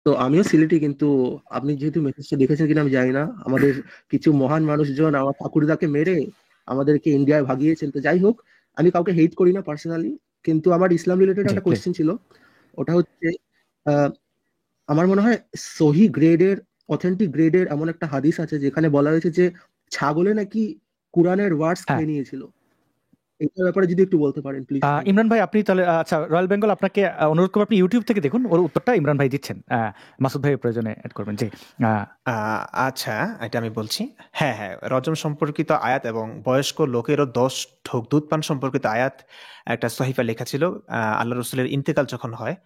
তো আমিও সিলেটি, কিন্তু আপনি যেহেতু মেসেজটা দেখেছেন কিনা আমি জানি না, আমাদের কিছু মহান মানুষজন আমার ঠাকুরদাকে মেরে আমাদেরকে ইন্ডিয়ায় ভাগিয়েছেন। তো যাই হোক, আমি কাউকে হেট করি না পার্সোনালি, কিন্তু আমার ইসলাম রিলেটেড জি একটা প্লিজ। কোয়েশ্চেন ছিল। ওটা হচ্ছে, আহ, আমার মনে হয় সহি গ্রেডের, অথেন্টিক গ্রেডের এমন একটা হাদিস আছে যেখানে বলা হয়েছে যে ছাগলে নাকি কোরআনের ওয়ার্ডস হ্যাঁ। খেয়ে নিয়েছিল। এটার ব্যাপারে যদি একটু বলতে পারেন প্লিজ ভাই। ইমরান ভাই আপনি তাহলে আচ্ছা, রয়্যাল বেঙ্গল আপনাকে অনুরোধ করবো আপনি ইউটিউব থেকে দেখুন, ওর উত্তরটা ইমরান ভাই দিচ্ছেন। মাসুদ ভাই প্রয়োজনে অ্যাড করবেন। জি। আহ, আচ্ছা, এটা আমি বলছি। হ্যাঁ, হ্যাঁ, রজম সম্পর্কিত আয়াত এবং বয়স্ক লোকেরও 10 ঢোক দুধ পান সম্পর্কিত আয়াত একটা সহিফা লেখা ছিল। আল্লাহ রসুলের ইন্তেকাল যখন হয়,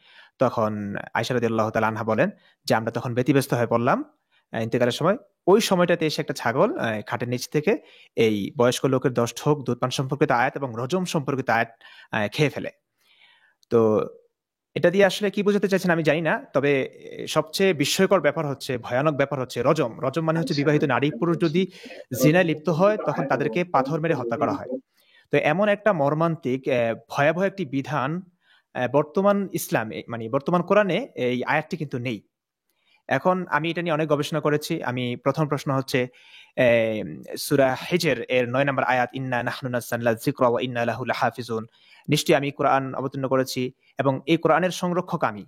তখন আয়েশা রাদিয়াল্লাহু তাআলা আনহা বলেন যে আমরা তখন ব্যতিব্যস্ত হয়ে পড়লাম ইন্তেকালের সময়। ওই সময়টাতে এসে একটা ছাগল খাটের নিচ থেকে এই বয়স্ক লোকের 10 ঢোক দুধ পান সম্পর্কিত আয়াত এবং রজম সম্পর্কিত আয়াত খেয়ে ফেলে। তো এটা দিয়ে আসলে কি বোঝাতে চাইছেন আমি জানি না, তবে সবচেয়ে বিস্ময়কর ব্যাপার হচ্ছে, ভয়ানক ব্যাপার হচ্ছে, রজম রজম মানে হচ্ছে বিবাহিত নারী পুরুষ যদি জিনায় লিপ্ত হয় তখন তাদেরকে পাথর মেরে হত্যা করা হয়। তো এমন একটা মর্মান্তিক ভয়াবহ একটি বিধান বর্তমান ইসলামে, মানে বর্তমান কোরআনে এই আয়াতটি কিন্তু নেই। এখন আমি এটা নিয়ে অনেক গবেষণা করেছি। আমি প্রথম প্রশ্ন হচ্ছে সূরা হিজর এর 9 নম্বর আয়াত, ইন্না নাহনু নাযালনা যিকরা ওয়া ইন্না লাহু লাহাফিজুন। নিশ্চয়ই আমি কোরআন অবতীর্ণ করেছি এবং এই কোরআনের সংরক্ষক আমি।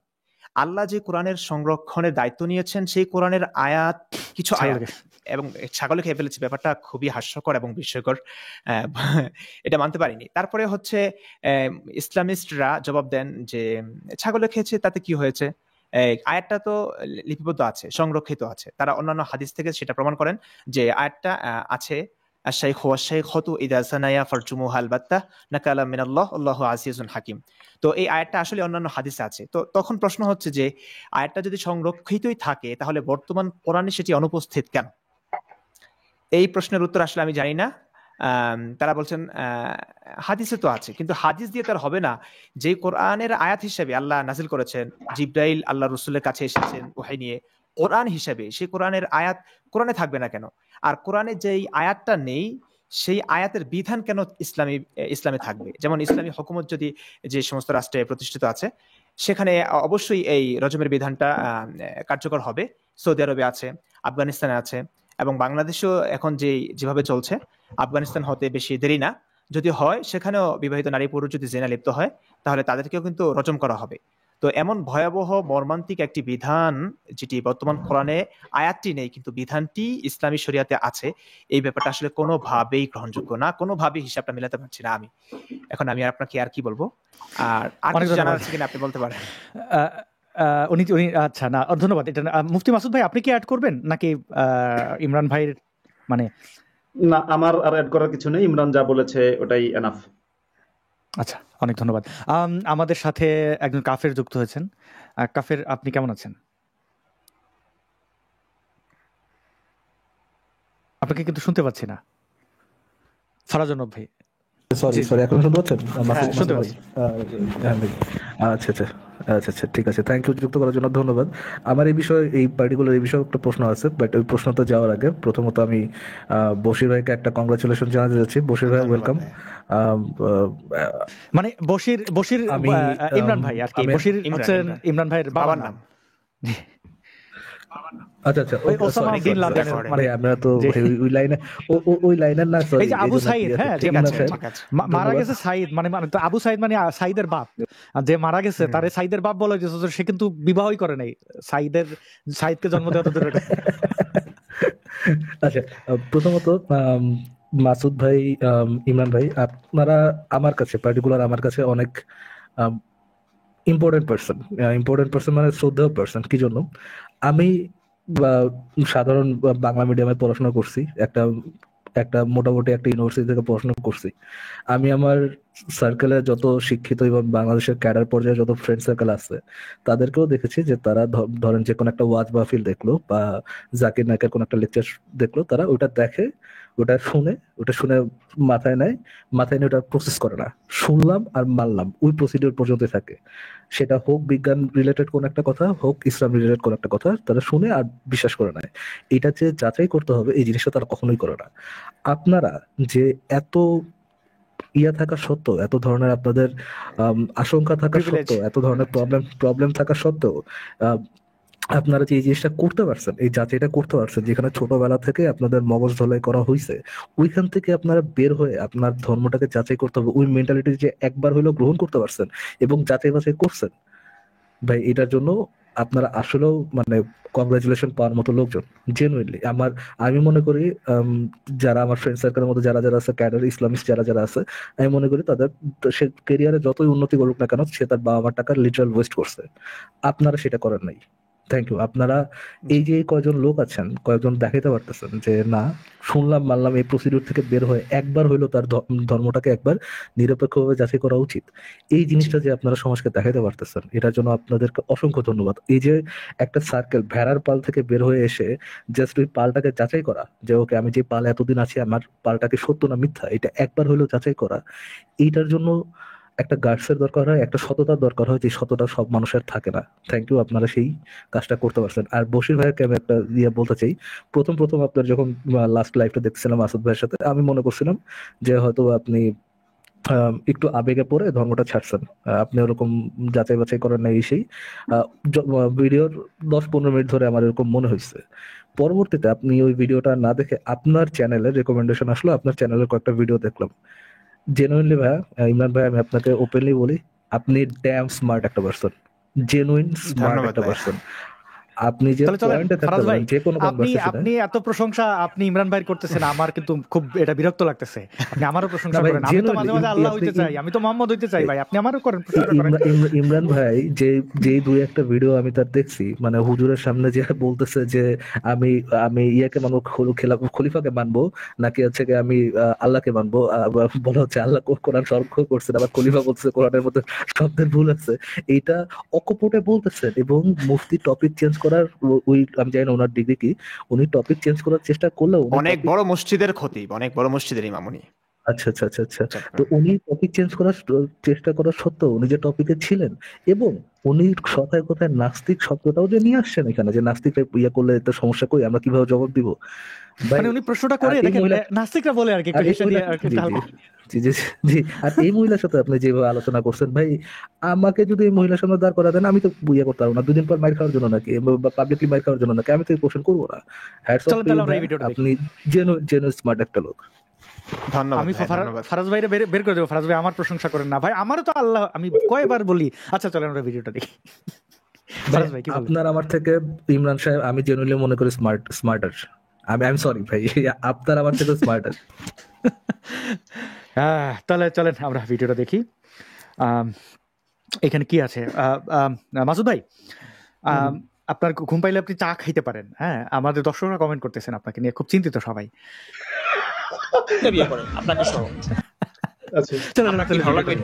আল্লাহ যে কোরআনের সংরক্ষণের দায়িত্ব নিয়েছেন, সেই কোরআনের আয়াত, কিছু ছাগল আয়াত লেগে। এবং ছাগলে খেয়ে ফেলেছে, ব্যাপারটা খুবই হাস্যকর এবং বিস্ময়কর। আহ, এটা মানতে পারিনি। তারপরে হচ্ছে ইসলামিস্টরা জবাব দেন যে ছাগলে খেয়েছে তাতে কি হয়েছে, আয়াতটা তো লিপিবদ্ধ আছে, সংরক্ষিত আছে। তারা অন্যান্য হাদিস থেকে সেটা প্রমাণ করেন যে আয়াতটা আছে, আশ-শাইখু ওয়াশ-শাইখাতু ইযা যানায়া ফারজুমুহাল বাত্তা নাকালা মিনাল্লাহ আল্লাহু আজিজুন হাকিম। তো এই আয়াতটা আসলে অন্যান্য হাদিসে আছে। তো তখন প্রশ্ন হচ্ছে যে আয়াতটা যদি সংরক্ষিতই থাকে তাহলে বর্তমান কোরআনে সেটি অনুপস্থিত কেন? এই প্রশ্নের উত্তর আসলে আমি জানি না। তারা বলছেন হাদিসে তো আছে, কিন্তু হাদিস দিয়ে তার হবে না। যে কোরআনের আয়াত হিসেবে আল্লাহ নাজিল করেছেন, জিব্রাইল আল্লাহ রসুলের কাছে এসেছেন ওহাই নিয়ে, কোরআন হিসেবে সেই কোরআনের আয়াত কোরআনে থাকবে না কেন? আর কোরআনে যেই আয়াতটা নেই, সেই আয়াতের বিধান কেন ইসলামে থাকবে? যেমন ইসলামী হুকুমত যদি যে সমস্ত রাষ্ট্রে প্রতিষ্ঠিত আছে, সেখানে অবশ্যই এই রজমের বিধানটা কার্যকর হবে। সৌদি আরবে আছে, আফগানিস্তানে আছে, এবং বাংলাদেশেও এখন যেভাবে চলছে, আফগানিস্তান হতে বেশি দেরি না। যদি হয় সেখানেও বিবাহিত নারী পুরুষ যদি জেনা লিপ্ত হয়, তাহলে তাদেরকেও কিন্তু রজম করা হবে। তো এমন ভয়াবহ মর্মান্তিক একটি বিধান, যেটি বর্তমান কোরআনে আয়াতটি নেই কিন্তু বিধানটি ইসলামী শরিয়াতে আছে, এই ব্যাপারটা আসলে কোনোভাবেই গ্রহণযোগ্য না, কোনোভাবেই হিসাবটা মেলাতে পারছি না আমি। এখন আমি আপনাকে আর কি বলবো? আর অনেক কিছু জানার ধন্যবাদ। আছে কিনা আপনি বলতে পারেন। আহ, উনি উনি আচ্ছা, না ধন্যবাদ। এটা মুফতি মাসুদ ভাই আপনি কি অ্যাড করবেন নাকি ইমরান ভাইয়ের মানে? না, আমার আর অ্যাড করার কিছু নেই, ইমরান যা বলেছে ওটাই এনাফ। আচ্ছা, অনেক ধন্যবাদ। আমাদের সাথে একজন কাফের যুক্ত হয়েছেন। কাফের, আপনি কেমন আছেন? আপনাকে কিন্তু শুনতে পাচ্ছি না। ফারাজনব ভাই। সরি জি জি, সরি, এখন শুনতে পাচ্ছেন? হ্যাঁ মাসুদ শুনতে মাসুদ ভাই। পাচ্ছি। হ্যাঁ ভাই। আচ্ছা আচ্ছা। আচ্ছা আচ্ছা, ঠিক আছে, থ্যাংক ইউ যুক্ত করার জন্য, ধন্যবাদ। আমার এই বিষয়ে, এই পার্টিকুলার এই বিষয়ে একটা প্রশ্ন আছে, বাট ওই প্রশ্নটা যাওয়ার আগে প্রথমত আমি বশির ভাইকে একটা কংগ্রাচুলেশন জানাতে যাচ্ছি। বশির ভাই, ধন্যবাদ ওয়েলকাম। ভাই। মানে বশির বশির আমি ইমরান ভাই আর কি, আমি বশির ইমরান হচ্ছেন ইমরান ইমরান ভাইয়ের বাবার বাবার নাম। নাম। আচ্ছা আচ্ছা, ওই ওকে, ওসামা সরি অনেক বিন সরি সরি লাদেনের ব্যাকওয়ার্ড মানে ভাই, আমরা তো যে ওই লাইনে, ওই লাইনের না, এই সরি, যে এই আবু জন্য আর কি সাইদ, আছে। হ্যাঁ যে ঠিক আছে, ঠিক আছে। মারা ধন্যবাদ। গেছে সাইদ, মানে তো আবু সাইদ মানে সাইদের বাপ। আর যে মারা গেছে হুম। তারে সাইদের বাপ বলা হয়েছে, তো সে কিন্তু বিবাহই করে নাই। সাইদকে জন্ম দেওয়া তো দূরের কথা। আচ্ছা, প্রথমত মাসুদ ভাই, ইমরান ভাই, আপনারা আমার কাছে, পার্টিকুলার আমার কাছে অনেক ইম্পর্টেন্ট পার্সন। ইম্পর্টেন্ট পার্সন মানে শ্রদ্ধেয় পার্সন। কি জন্য? আমি বা, সাধারণ বাংলা মিডিয়ামে পড়াশোনা করছি, একটা একটা মোটামুটি একটা ইউনিভার্সিটি থেকে পড়াশোনা করছি। আমি আমার সার্কেলে যত শিক্ষিত এবং বাংলাদেশের ক্যাডার পর্যায়ে যত ফ্রেন্ড সার্কেল আছে, তাদেরকেও দেখেছি যে তারা ধরেন যে কোনো একটা ওয়াজ মাহফিল দেখলো বা জাকির নায়কের কোনো একটা লেকচার দেখলো, তারা ওটা দেখে, ওটা শুনে, ওটা শুনে মাথায় নেয়, মাথায় নিয়ে ওটা প্রসেস করে না। শুনলাম আর মানলাম, ওই প্রসিডিওর পর্যন্ত থাকে। সেটা হোক বিজ্ঞান রিলেটেড কোন একটা কথা, হোক ইসলাম রিলেটেড কোন একটা কথা, তারা শুনে আর বিশ্বাস করে নেয়। এটা যে যাচাই করতে হবে, এই জিনিসটা তারা কখনোই করে না। আপনারা যে এত ইয়া থাকা সত্ত্বেও, এত ধরনের আপনাদের আশঙ্কা থাকা প্রিভিলেজ। সত্ত্বেও, এত ধরনের প্রবলেম প্রবলেম থাকা সত্ত্বেও আপনারা যে এই জিনিসটা করতে পারছেন, এই যাচাইটা করতে পারছেন, যেখানে ছোটবেলা থেকে আপনাদের মগজ ধলাই করা হয়েছে, ওইখান থেকে আপনারা বের হয়ে আপনার ধর্মটাকে যাচাই করতে হবে, ওই মেন্টালিটি যে একবার হলেও গ্রহণ করতে পারছেন এবং যাচাই বাছাই করছেন, ভাই এটার জন্য আপনারা আসলেও মানে কংগ্রাচুলেশন পাওয়ার মতো লোকজন, জেনুইনলি। আমি মনে করি যারা আমার ফ্রেন্ড সার্কেলের মধ্যে যারা যারা আছে, ক্যাডার ইসলামিস্ট যারা যারা আছে, আমি মনে করি তাদের সে কেরিয়ারে যতই উন্নতি করুক না কেন, সে তার বাবা মার টাকা লিটারাল ওয়েস্ট করছে। আপনারা সেটা করেন নাই। Thank you. আপনারা এই যে কয়জন লোক আছেন, কয়েকজন দেখাইতে পারতেছেন যে না, শুনলাম মানলাম, এই প্রসিডিউর থেকে বের হয়ে একবার হইলো তার ধর্মটাকে একবার নিরপেক্ষভাবে যাচাই করা উচিত, এই জিনিসটা যে আপনারা সমাজকে দেখাইতে পারতেছেন, এটার জন্য আপনাদেরকে অসংখ্য ধন্যবাদ। এই যে একটা সার্কেল ভেড়ার পাল থেকে বের হয়ে এসে জাস্ট ওই পালটাকে যাচাই করা, যে ওকে আমি যে পালে এতদিন আছি আমার পালটাকে সত্য না মিথ্যা, এটা একবার হইলেও যাচাই করা, এইটার জন্য একটা গার্ডসের দরকার হয়, একটা সততার দরকার হয়, যে সততা সব মানুষের থাকে না। থ্যাংক ইউ, আপনারা সেই কাজটা করতে পারছেন। আর বশির ভাইকে আমি একটা বলতে চাই, প্রথম আপনার যখন লাস্ট লাইভটা দেখছিলাম আসাদ ভাইয়ের সাথে, আমি মনে করছিলাম যে হয়তো আপনি একটু আবেগে পড়ে ধর্মটা ছাড়ছেন, আপনি ওরকম যাচাই বাছাই করেন না, এই সেই ভিডিওর 10-15 মিনিট ধরে আমার এরকম মনে হয়েছে। পরবর্তীতে আপনি ওই ভিডিওটা না দেখে আপনার চ্যানেলের রেকমেন্ডেশন আসলো, আপনার চ্যানেলের কয়েকটা ভিডিও দেখলাম। জেনুইনলি ভাইয়া, ইমরান ভাই, আমি আপনাকে ওপেনলি বলি, আপনি ড্যাম স্মার্ট একটা পারসন, জেনুইন স্মার্ট ধন্যবাদ একটা ভাই। পারসন। আপনি যে চলেন পয়েন্টে থাকতে ফারাজ ভাই, পারেন যে কোনো আপনি কনভারসেশনে। আপনি এত প্রশংসা আপনি ইমরান ভাইয়ের করতেছেন, আমার কিন্তু খুব এটা বিরক্ত লাগতেছে। আপনি আমারও না প্রশংসা ভাই, করেন, আমি তো মাঝে মাঝে আল্লাহ হইতে চাই, জেনুইনলি আমি তো মোহাম্মদ হইতে চাই ভাই, আপনি আমারও করেন, প্রশংসা করেন। ইমরান ভাই যে দুই একটা ভিডিও আমি তার দেখছি, মানে হুজুরের সামনে যে বলতেছে যে আমি আমি ইয়াকে মানবো, খলিফাকে মানবো, নাকি হচ্ছে কি আমি আল্লাহকে মানবো, বলা হচ্ছে আল্লাহ কোরআন সংরক্ষণ করছেন, আবার খলিফা বলছে কোরআনের মধ্যে শব্দের ভুল আছে, এইটা অকপটে বলতেছেন। এবং মুফতি টপিক চেঞ্জ করার ওই, আমি জানি না ওনার ডিগ্রি কি, উনি টপিক চেঞ্জ করার চেষ্টা করলেও অনেক বড় মসজিদের খতিব, অনেক বড় মসজিদের ইমাম উনি। আচ্ছা আচ্ছা আচ্ছা আচ্ছা, তো উনি টপিক চেঞ্জ করার চেষ্টা করার সত্ত্বেও উনি যে টপিকে ছিলেন, এবং উনি কথায় কথায় নাস্তিক শব্দটাও যে নিয়ে আসছেন এখানে, যে নাস্তিক ইয়া করলে তো সমস্যা কই, আমরা কিভাবে জবাব দিব ভাই। মানে উনি প্রশ্নটা করে আর এই দেখেন, মহিলা- নাস্তিকরা বলে আর কি, একটু আর এই হেসে দিয়ে মহিলা- আর কি জি, হালকা। জি, জি, জি, জি। আর এই মহিলার সাথে আপনি যেভাবে আলোচনা করছেন ভাই, আমাকে যদি এই মহিলার সামনে দাঁড় করা দেন, আমি তো ইয়ে করতে পারবো না, দুদিন পর মাইর খাওয়ার জন্য নাকি, বা পাবলিকলি মাইর খাওয়ার জন্য নাকি, আমি তো এই কোশ্চেন করবো না। হ্যাটস অফ চলেন টু তাহলে ইউ আমরা এই ভাই, ভিডিওটা দেখি। আপনি জেনুইন স্মার্ট একটা লোক। ধন্যবাদ আমি ভাই, ধন্যবাদ। ফারাজ ভাইরে বের করে দেবো। ফারাজ ভাই আমার প্রশংসা করেন না ভাই, আমারও তো আল্লাহ, আমি কয়বার বলি। আচ্ছা চলেন আমরা ভিডিওটা দেখি। ফারাজ ভাই কি বলেন? আপনার আমার থেকে, ইমরান সাহেব, আমি জেনুইনলি মনে করি স্মার্টার। আমি সরি ভাই, আপনার আমার থেকে স্মার্টার। তাহলে চলেন আমরা ভিডিওটা দেখি। এখানে কি আছে? মাসুদ ভাই, আপনার ঘুম পাইলে আপনি চা খাইতে পারেন। হ্যাঁ, আমাদের দর্শকরা কমেন্ট করতেছেন আপনাকে নিয়ে, খুব চিন্তিত সবাই। বিয়ে করেন আপনাকে সহ। আচ্ছা, চলেন আপনার কি ভালো লাগবে?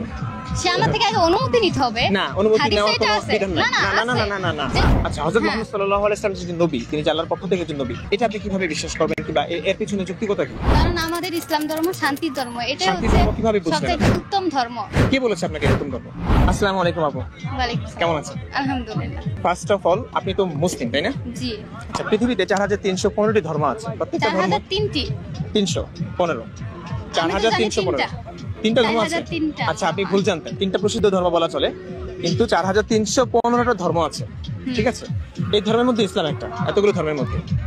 সে আমার থেকে আগে অনুমতি নিতে হবে। না, অনুমতি হাদিসে নেওয়ার এটা কোনো আছে। বিধান নাই। না, না না আছে। না না না না। আচ্ছা, হযরত মুহাম্মদ সাল্লাল্লাহু আলাইহি ওয়াসাল্লাম যে নবী, তিনি যে আল্লাহর পক্ষ থেকে যে নবী, এটা আপনি কিভাবে বিশ্বাস করবেন, কিংবা এর পিছনে যৌক্তিকতা কি? কারণ আমাদের ইসলাম ধর্ম শান্তির ধর্ম, এটা শান্তির হচ্ছে ধর্ম কিভাবে বুঝলেন? সবচেয়ে উত্তম ধর্ম। কে বলেছে আপনাকে এরকম ধর্ম? আসসালামু আলাইকুম আপু, ওয়ালাইকুম আসসালাম। কেমন আছেন? আলহামদুলিল্লাহ। ফার্স্ট অফ অল, আপনি তো মুসলিম, তাই না? জি। আচ্ছা, পৃথিবীতে 4315টি ধর্ম আছে, প্রত্যেকটা ধর্ম 4003টি। 315। আমি তো জানি 4315 তিনটা ধর্ম আছে। 4003টা। আচ্ছা, আপনি ভুল জানতেন, তিনটা প্রসিদ্ধ ধর্ম বলা চলে, কিন্তু 4315টা ধর্ম আছে, ঠিক আছে? এই ধর্মের মধ্যে ইসলাম একটা, এতগুলো ধর্মের মধ্যে।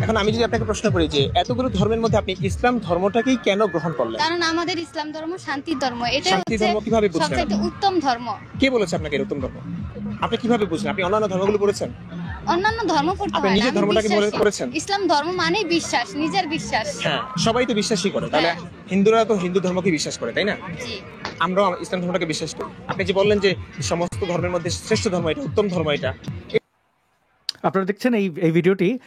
এখন আমি যদি আপনাকে প্রশ্ন করি যে এতগুলো ধর্মের মধ্যে আপনি ইসলাম ধর্মটাকেই কেন গ্রহণ করলেন? কারণ আমাদের ইসলাম ধর্ম শান্তির ধর্ম, এটা শান্তির হচ্ছে ধর্ম কিভাবে বুঝলেন? সবচেয়ে উত্তম ধর্ম। কে বলেছে আপনাকে এরকম ধর্ম? আপনি কিভাবে বুঝলেন? আপনি অন্যান্য ধর্মগুলো পড়েছেন? অন্যান্য ধর্ম পড়তে আপনি হয় না, নিজের আমি ধর্মটাকে বিশ্বাসী। করেছেন? ইসলাম ধর্ম মানেই বিশ্বাস, নিজের বিশ্বাস। হ্যাঁ, সবাই তো বিশ্বাসই করে, তাহলে হিন্দুরা তো হিন্দু ধর্মকে বিশ্বাস করে, তাই না? জি। আমরাও ইসলাম ধর্মটাকে বিশ্বাস করি। আপনি যে বললেন যে সমস্ত ধর্মের মধ্যে শ্রেষ্ঠ ধর্ম এটা, উত্তম ধর্ম এটা, আপনারা দেখছেন এই ভিডিওটি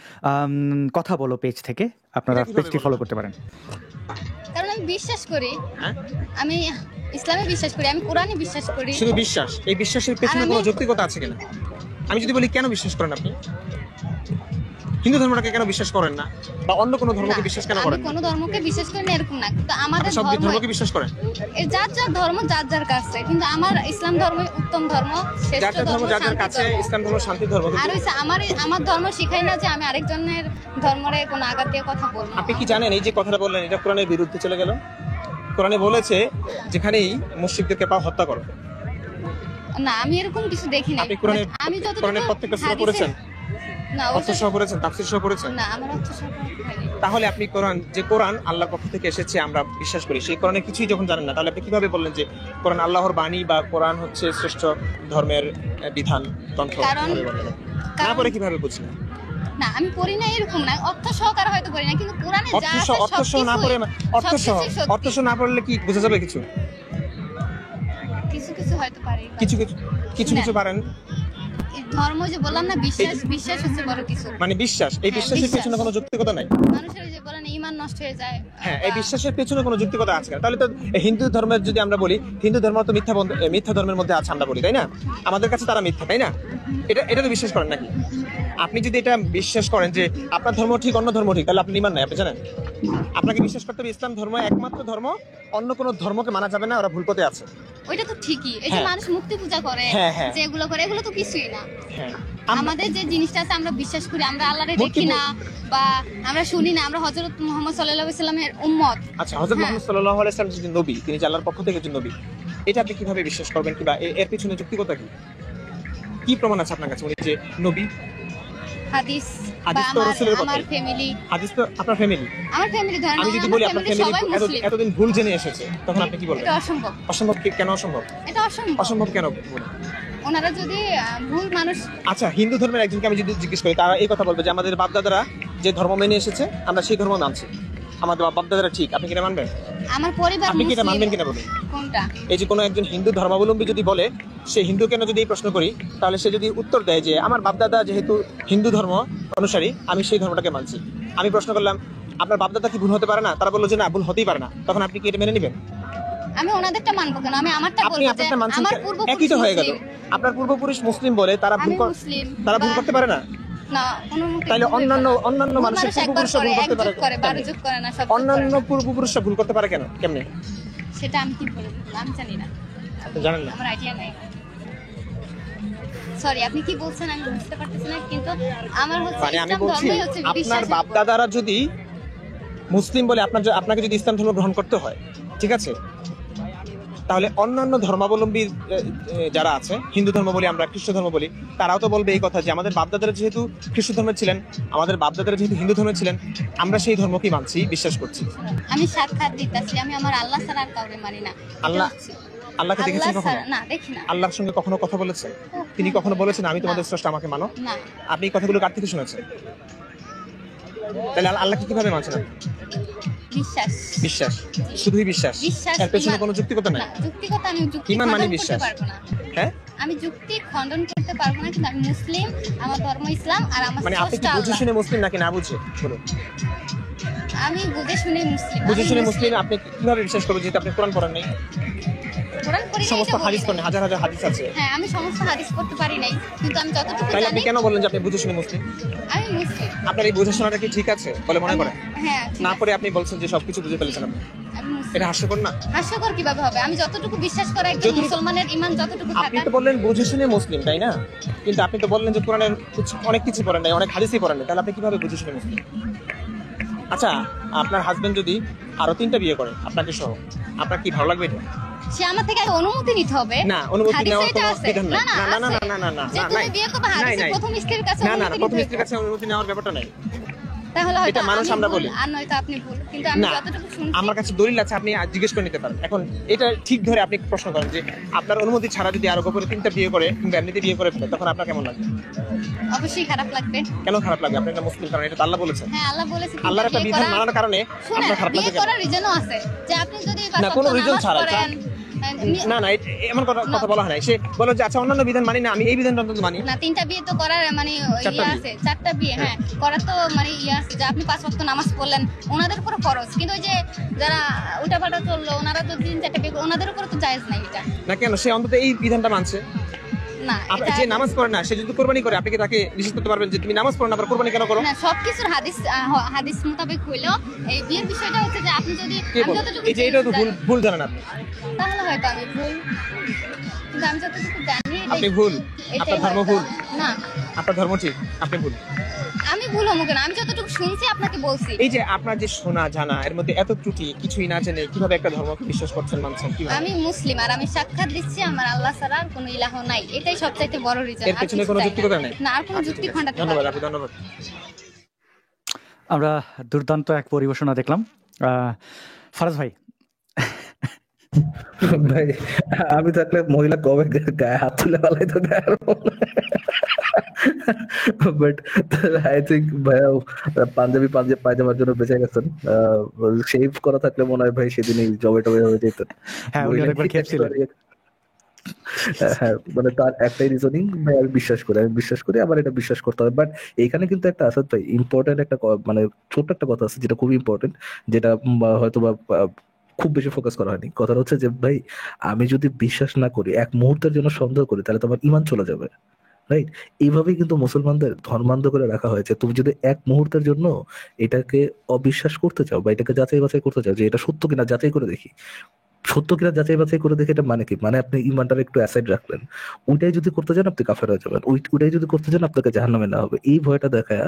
কথা বলো পেজ থেকে, আপনারা এটা কিভাবে পেজটি ফলো বলবেন? করতে পারেন। কারণ আমি বিশ্বাস করি, হ্যাঁ? আমি ইসলামে বিশ্বাস করি, আমি কোরআনে বিশ্বাস করি। শুধু বিশ্বাস, এই বিশ্বাসের পেছনে আর কোনো আমি- যৌক্তিকতা আছে কিনা? আমি যদি বলি কেন বিশ্বাস করেন আপনি? হিন্দু ধর্মটাকে কেন বিশ্বাস করেন না, বা অন্য কোনো ধর্মকে না, বিশ্বাস কেন আমি করেন না? কোনো ধর্মকে বিশ্বাস করি না এরকম না, কিন্তু আমাদের আপনি সব ধর্ম ধর্মকে বিশ্বাস করেন? যার যার ধর্ম যার যার কাছে, কিন্তু আমার ইসলাম ধর্ম উত্তম ধর্ম, শ্রেষ্ঠ যার যার ধর্ম যার যার শান্তির কাছে, ধর্ম। ইসলাম ধর্ম শান্তির ধর্ম। আর হইছে আমার ধর্ম শিখাই না যে আমি আরেকজনের ধর্মরে কোনো আঘাত দিয়ে কথা বলবো। আপনি কি জানেন এই যে কথাটা বললেন এটা কোরআনের বিরুদ্ধে চলে গেল? কোরআনে বলেছে যেখানেই মুশরিকদেরকে পাও হত্যা করো। না, আমি এরকম কিছু দেখি না। আপনি কোরআনের আমি যতটুকু প্রত্যেকটা সূরা হাদিসে- পড়েছেন? না অর্থ সহ পড়েছেন, তাফসীর সহ পড়েছেন? না, আমার অর্থ সহ হয়নি। তাহলে আপনি কোরআন আল্লাহর পক্ষ থেকে এসেছে আমরা বিশ্বাস করি, সেই কোরআনের কিছুই যখন জানেন না, তাহলে আপনি কিভাবে বললেন যে কোরআন আল্লাহর বাণী বা কোরআন হচ্ছে শ্রেষ্ঠ ধর্মের বিধান তন্ত্র? কিভাবে বললেন? না পড়ে কিভাবে বুঝলেন? না, আমি পড়ি না এরকম না, অর্থ সহকারে হয়তো পড়ি না, কিন্তু কোরআনে যা আছে অর্থ সহ না পড়ে, অর্থ সহ না পড়লে কি বোঝা যাবে কিছু? কিছু কিছু হয়তো পারি, কিছু পারেন। ধর্ম যে বললাম না, বিশ্বাস হচ্ছে বড় কিছু। মানে বিশ্বাস, এই বিশ্বাসের পেছনে কোনো যুক্তিকতা নাই। মানুষের যে বলেন ঈমান নষ্ট হয়ে যায়, হ্যাঁ, এই বিশ্বাসের পেছনে কোনো যুক্তিকতা আছে না। তাহলে তো হিন্দু ধর্মের যদি আমরা বলি, হিন্দু ধর্ম তো মিথ্যা ধর্মের মধ্যে আছে আমরা বলি, তাই না? আমাদের কাছে তারা মিথ্যা, তাই না? এটা তো বিশ্বাস করেন নাকি? আপনি যদি এটা বিশ্বাস করেন যে আপনার ধর্ম ঠিক অন্য ধর্ম ঠিক, তাহলে আপনি ঈমান নাই, আপনি জানেন? আপনাকে বিশ্বাস করতে হবে ইসলাম ধর্ম একমাত্র ধর্ম, অন্য কোনো ধর্মকে মানা যাবে না, ওরা ভুল পথে আছে। ওইটা তো ঠিকই। এই যে মানুষ মুক্তি পূজা করে, যে এগুলো করে, এগুলো তো কিছুই না। আমাদের যে জিনিসটা আছে আমরা বিশ্বাস করি, আমরা আল্লাহরে দেখি না বা আমরা শুনি না, আমরা হযরত মুহাম্মদ সাল্লাল্লাহু আলাইহি ওয়াসাল্লামের উম্মত। আচ্ছা, হযরত মুহাম্মদ সাল্লাল্লাহু আলাইহি ওয়াসাল্লাম যে নবী, তিনি যে আল্লাহর পক্ষ থেকে যে নবী, এটা আপনি কিভাবে বিশ্বাস করবেন, কিংবা এর পিছনে যুক্তিকতা কি প্রমাণ আছে আপনার কাছে উনি যে নবী? হাদিস তো রাসূলের কথা, আমার ফ্যামিলি, হাদিস তো আপনার ফ্যামিলি, আমার ফ্যামিলি ধরেন, আমি যদি বলি আপনার ফ্যামিলি এতদিন ভুল জেনে এসেছে, তখন আপনি কি বলবেন? এটা অসম্ভব। অসম্ভব? কেন অসম্ভব? এটা অসম্ভব কেন? ওনারা যদি ভুল মানুষ। আচ্ছা, হিন্দু ধর্মের একজনকে আমি যদি জিজ্ঞেস করি, তারা এই কথা বলবে যে আমাদের বাপদাদারা যে ধর্ম মেনে এসেছে আমরা সেই ধর্ম মানছি, আমাদের বাপদাদারা ঠিক। আপনি কি এটা মানবেন? আমার পরিবার আপনি কি এটা মানবেন কিনা বলুন? কোনটা? এই যে কোনো একজন হিন্দু ধর্মাবলম্বী যদি বলে, সে হিন্দু কেন, যদি এই প্রশ্ন করি, তাহলে সে যদি উত্তর দেয় যে আমার বাপদাদা যেহেতু হিন্দু ধর্ম অনুসারী, আমি সেই ধর্মটাকে মানছি। আমি প্রশ্ন করলাম আপনার বাপদাদা কি ভুল হতে পারে না? তারা বললো যে না, ভুল হতেই পারে না। তখন আপনি কি এটা মেনে নেবেন? আমি ওনাদেরটা মানবো কেন? আমি আমারটা বলবো যে আমার পূর্বপুরুষ একই তো হয়ে গেল। আপনার পূর্বপুরুষ মুসলিম বলে তারা ভুল করতে পারে না? না, তাহলে অন্যান্য মানুষের পূর্বপুরুষরা ভুল করতে পারে, অন্যান্য পূর্বপুরুষরা ভুল করতে পারে কেন? কেমনে? সেটা আমি কি বলবো, আমি জানি না। আপনি জানেন না? আমার আইডিয়া নাই। সরি, আপনি কি বলছেন আমি বুঝতে পারতেছি না, কিন্তু আমার হচ্ছে আমি বলছি আপনার বাপদাদারা যদি মুসলিম বলে আপনাকে যদি ইসলাম ধর্ম গ্রহণ করতে হয়, ঠিক আছে, তাহলে অন্যান্য ধর্মাবলম্বী যারা আছে, হিন্দু ধর্ম বলি আমরা, খ্রিস্ট ধর্ম বলি, তারাও তো বলবে এই কথা যে আমাদের বাপদাদারা যেহেতু খ্রিস্ট ধর্মের ছিলেন, আমাদের বাপদাদারা যেহেতু হিন্দু ধর্মের ছিলেন, আমরা সেই ধর্মকেই মানছি, বিশ্বাস করছি। আমি সাক্ষাৎ দিতেছি, আমি আমার আল্লাহ ছাড়া আর কাউকে মানি না। আল্লাহকে দেখেছেন কখনো? না, দেখি না। আল্লাহর সঙ্গে কখনো কথা বলেছেন? তিনি কখনো বলেছেন আমি তোমাদের স্রষ্টা, আমাকে মানো? না। আপনি এই কথাগুলো কার থেকে শুনেছেন? তাহলে আল্লাহকে কিভাবে মানছেন? বিশ্বাস, শুধুই বিশ্বাস, এর পেছনে কোনো যুক্তিকতা নাই? যুক্তিকতা আমি ঈমান মানে বিশ্বাস। হ্যাঁ, আমি যুক্তি খণ্ডন করতে পারবো না, কিন্তু আমি মুসলিম, আমার ধর্ম ইসলাম, আর আমার মানে আপনি কি বুঝে শুনে মুসলিম নাকি না বুঝে? বলুন। আমি বুঝে শুনে মুসলিম। বুঝে শুনে মুসলিম আপনি কিভাবে বিশ্বাস করবেন যেটা আপনি কোরআন পড়েন নাই? কোরআন পড়ি নাই, সমস্ত হাদিস পড়েন, হাজার হাজার হাদিস আছে। হ্যাঁ, আমি সমস্ত হাদিস পড়তে পারি নাই, কিন্তু আমি যতটুকু জানি। আপনি কেন বললেন যে আপনি বুঝে শুনে মুসলিম? আমি মুসলিম। আপনার এই বুঝে শোনাটা কি ঠিক আছে বলে মনে করেন? হ্যাঁ। না পড়ে আপনি বলছেন যে সবকিছু বুঝে ফেলেছেন আপনি, এটা হাস্যকর না? হাস্যকর কিভাবে হবে? আমি যতটুকু বিশ্বাস করি একজন মুসলমানের ঈমান যতটুকু থাকে। আপনি তো বললেন বুঝে শুনে মুসলিম, তাই না? কিন্তু আপনি তো বললেন যে কোরআনের অনেক কিছু পড়েন নাই, অনেক হাদিসই পড়েন নাই, তাহলে আপনি কিভাবে বুঝে শুনে মুসলিম? আচ্ছা, আপনার হাজবেন্ড যদি আরো 3টা বিয়ে করে আপনাকে সহ, আপনার কি ভালো লাগবে? এটা সে আমার থেকে অনুমতি নিতে হবে। না, অনুমতি নেওয়ার কোনো বিধান নাই। না, যে তুমি বিয়ে করবে হাদিসে প্রথম স্ত্রীর কাছে অনুমতি নিতে হবে। না, প্রথম স্ত্রীর কাছে অনুমতি নেওয়ার ব্যাপারটা নাই। তাহলে হয়তো মানুষ আমরা বলি, আর নয়তো আপনি ভুল, কিন্তু আমি যতটুকু শুনছি, আমার কাছে দলিল আছে, আপনি জিজ্ঞেস করে নিতে পারেন। এখন এটা ঠিক ধরে আপনি প্রশ্ন করেন যে আপনার অনুমতি ছাড়া যদি আরো করে 3টা বিয়ে করে কিংবা এমনিতে বিয়ে করে ফেলে, তখন আপনার কেমন লাগবে? অবশ্যই খারাপ লাগবে। কেন খারাপ লাগবে? আপনি একটা মুসলিম, কারণ এটা তো আল্লাহ বলেছেন। হ্যাঁ, আল্লাহ বলেছেন। আল্লাহর একটা বিধান মানার কারণে আপনার খারাপ লাগবে কেন? বিয়ে করার রিজনও আছে, যে আপনি যদি না, কোনো রিজন ছাড়া না, এমন কথা বলা হয় না। সে বলে যে আচ্ছা অন্যান্য বিধান মানি না, আমি এই বিধানটা অন্তত মানি না। 3টা বিয়ে তো করার মানে ইয়ে আছে, 4টা বিয়ে, হ্যাঁ, করার তো মানে ইয়ে আছে, যে আপনি 5 ওয়াক্ত নামাজ পড়লেন, ওনাদের উপর ফরজ, কিন্তু ওই যে যারা উল্টাপাল্টা চললো, ওনারা তো 3-4টা বিয়ে, ওনাদের উপর তো জায়েজ নাই এটা। না, কেন? সে অন্তত এই বিধানটা মানছে না। যে নামাজ পড়ে না, সে যদি কোরবানি করে, আপনি কি তাকে নিষেধ করতে পারবেন যে তুমি নামাজ পড়ো না, আবার কোরবানি কেন করো? না, সবকিছুর হাদিস মোতাবেক হইলো এই বিয়ের বিষয়টা হচ্ছে যে আপনি যদি এই যে এটা তো ভুল জানেন আপনি, তাহলে হয়তো আমি ভুল, কিন্তু আমি যতটুকু জানি আপনি ভুল, আপনার ধর্ম ভুল না, আপনার ধর্ম ঠিক, আপনি ভুল। আমি ভুল হবো কেন? আমি যতটুকু শুনছি আপনাকে বলছি। এই যে আপনার যে শোনা জানা এর মধ্যে এত ত্রুটি, কিছুই না জেনে কিভাবে একটা ধর্মকে বিশ্বাস করছেন, মানছেন কিভাবে? আমি মুসলিম আর আমি সাক্ষাৎ দিচ্ছি আমার আল্লাহ ছাড়া আর কোনো ইলাহ নাই, এটাই সবচাইতে বড় রিজন। এর পেছনে কোনো যুক্তিকতা নেই? না, আর কোনো যুক্তি খণ্ডাতে ধন্যবাদ পারবো আপু, না। ধন্যবাদ। আমরা দুর্দান্ত এক পরিবেশনা দেখলাম। ফারাজ ভাই, ভাই আমি থাকলে মহিলা কবে গায়ে হাত তুলে পালাই তো বাট আই থিঙ্ক ভাইয়া পাঞ্জাবি পায়জামার জন্য বেঁচে গেছেন। শেভ করা থাকলে মনে হয় ভাই সেদিনই জবে টবে হয়ে যেতেন। হ্যাঁ উনি অনেকবার খেপছিলেন। হ্যাঁ মানে তার একটাই রিজনিং ভাই, আমি বিশ্বাস করি আবার এটা বিশ্বাস করতে হবে। বাট এইখানে কিন্তু একটা আসাদ ভাই ইম্পর্টেন্ট একটা মানে ছোট্ট একটা কথা আছে যেটা খুবই ইম্পর্টেন্ট, যেটা হয়তো বা খুব বেশি ফোকাস করা হয়নি। কথাটা হচ্ছে যে ভাই আমি যদি বিশ্বাস না করি, এক মুহূর্তের জন্য সন্দেহ করি, তাহলে তো আমার ইমান চলে যাবে, রাইট? এইভাবেই কিন্তু মুসলমানদের ধর্মান্ধ করে রাখা হয়েছে। তুমি যদি এক মুহূর্তের জন্য এটাকে অবিশ্বাস করতে চাও বা এটাকে যাচাই বাছাই করতে চাও যে এটা সত্য কিনা যাচাই করে দেখি, সত্য কিনা যাচাই বাছাই করে দেখে, এটা মানে কি? মানে আপনি ইমানটার একটু অ্যাসাইড রাখলেন, ওইটাই যদি করতে চান আপনি কাফের হয়ে যাবেন, ওইটাই যদি করতে চান আপনাকে জাহান্নামে নেওয়া হবে। এই ভয়টা দেখায়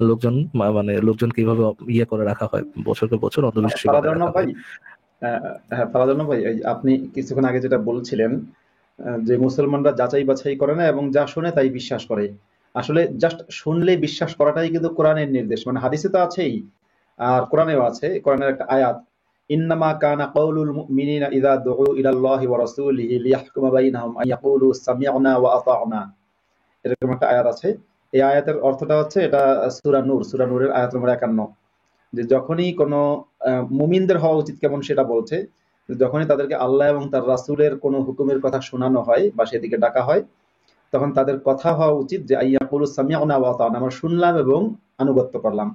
লোকজন মানে লোকজনকে এইভাবে ইয়ে করে রাখা হয়, বছরকে বছর অন্ধবিশ্বাসী করে ফারাজান রাখা হয়। ভাই, হ্যাঁ ফারাজান ভাই, এই আপনি কিছুক্ষণ আগে যেটা বলছিলেন যে মুসলমানরা যাচাই বাছাই করে না এবং যা শুনে তাই বিশ্বাস করে। আসলে জাস্ট শুনলে বিশ্বাস করাটাই কিন্তু কোরআনের নির্দেশ, মানে হাদিসে তো আছেই আর কোরআনেও আছে। কোরআনের একটা আয়াত, ইন্নামা কানা কাউলুল মুমিনিনা ইযা দুউ ইলাল্লাহি ওয়া রাসূলিহি লিয়াহকুমা বাইনাহুম আন ইয়াকুলু সামি'না ওয়া আতা'না, এরকম একটা আয়াত আছে। এই আয়াতের অর্থটা হচ্ছে, এটা সূরা নূরের আয়াত নম্বর 51, যে যখনই কোনো মুমিনদের হওয়া উচিত কেমন সেটা বলছে, যখনই তাদেরকে আল্লাহ এবং তার রাসূলের কোনো হুকুমের কথা শোনানো হয় বা সেদিকে ডাকা হয়, তখন তাদের কথা হওয়া উচিত যে আইয়াকুলু সামি'না ওয়া আতা'না, আমরা শুনলাম এবং আনুগত্য করলাম।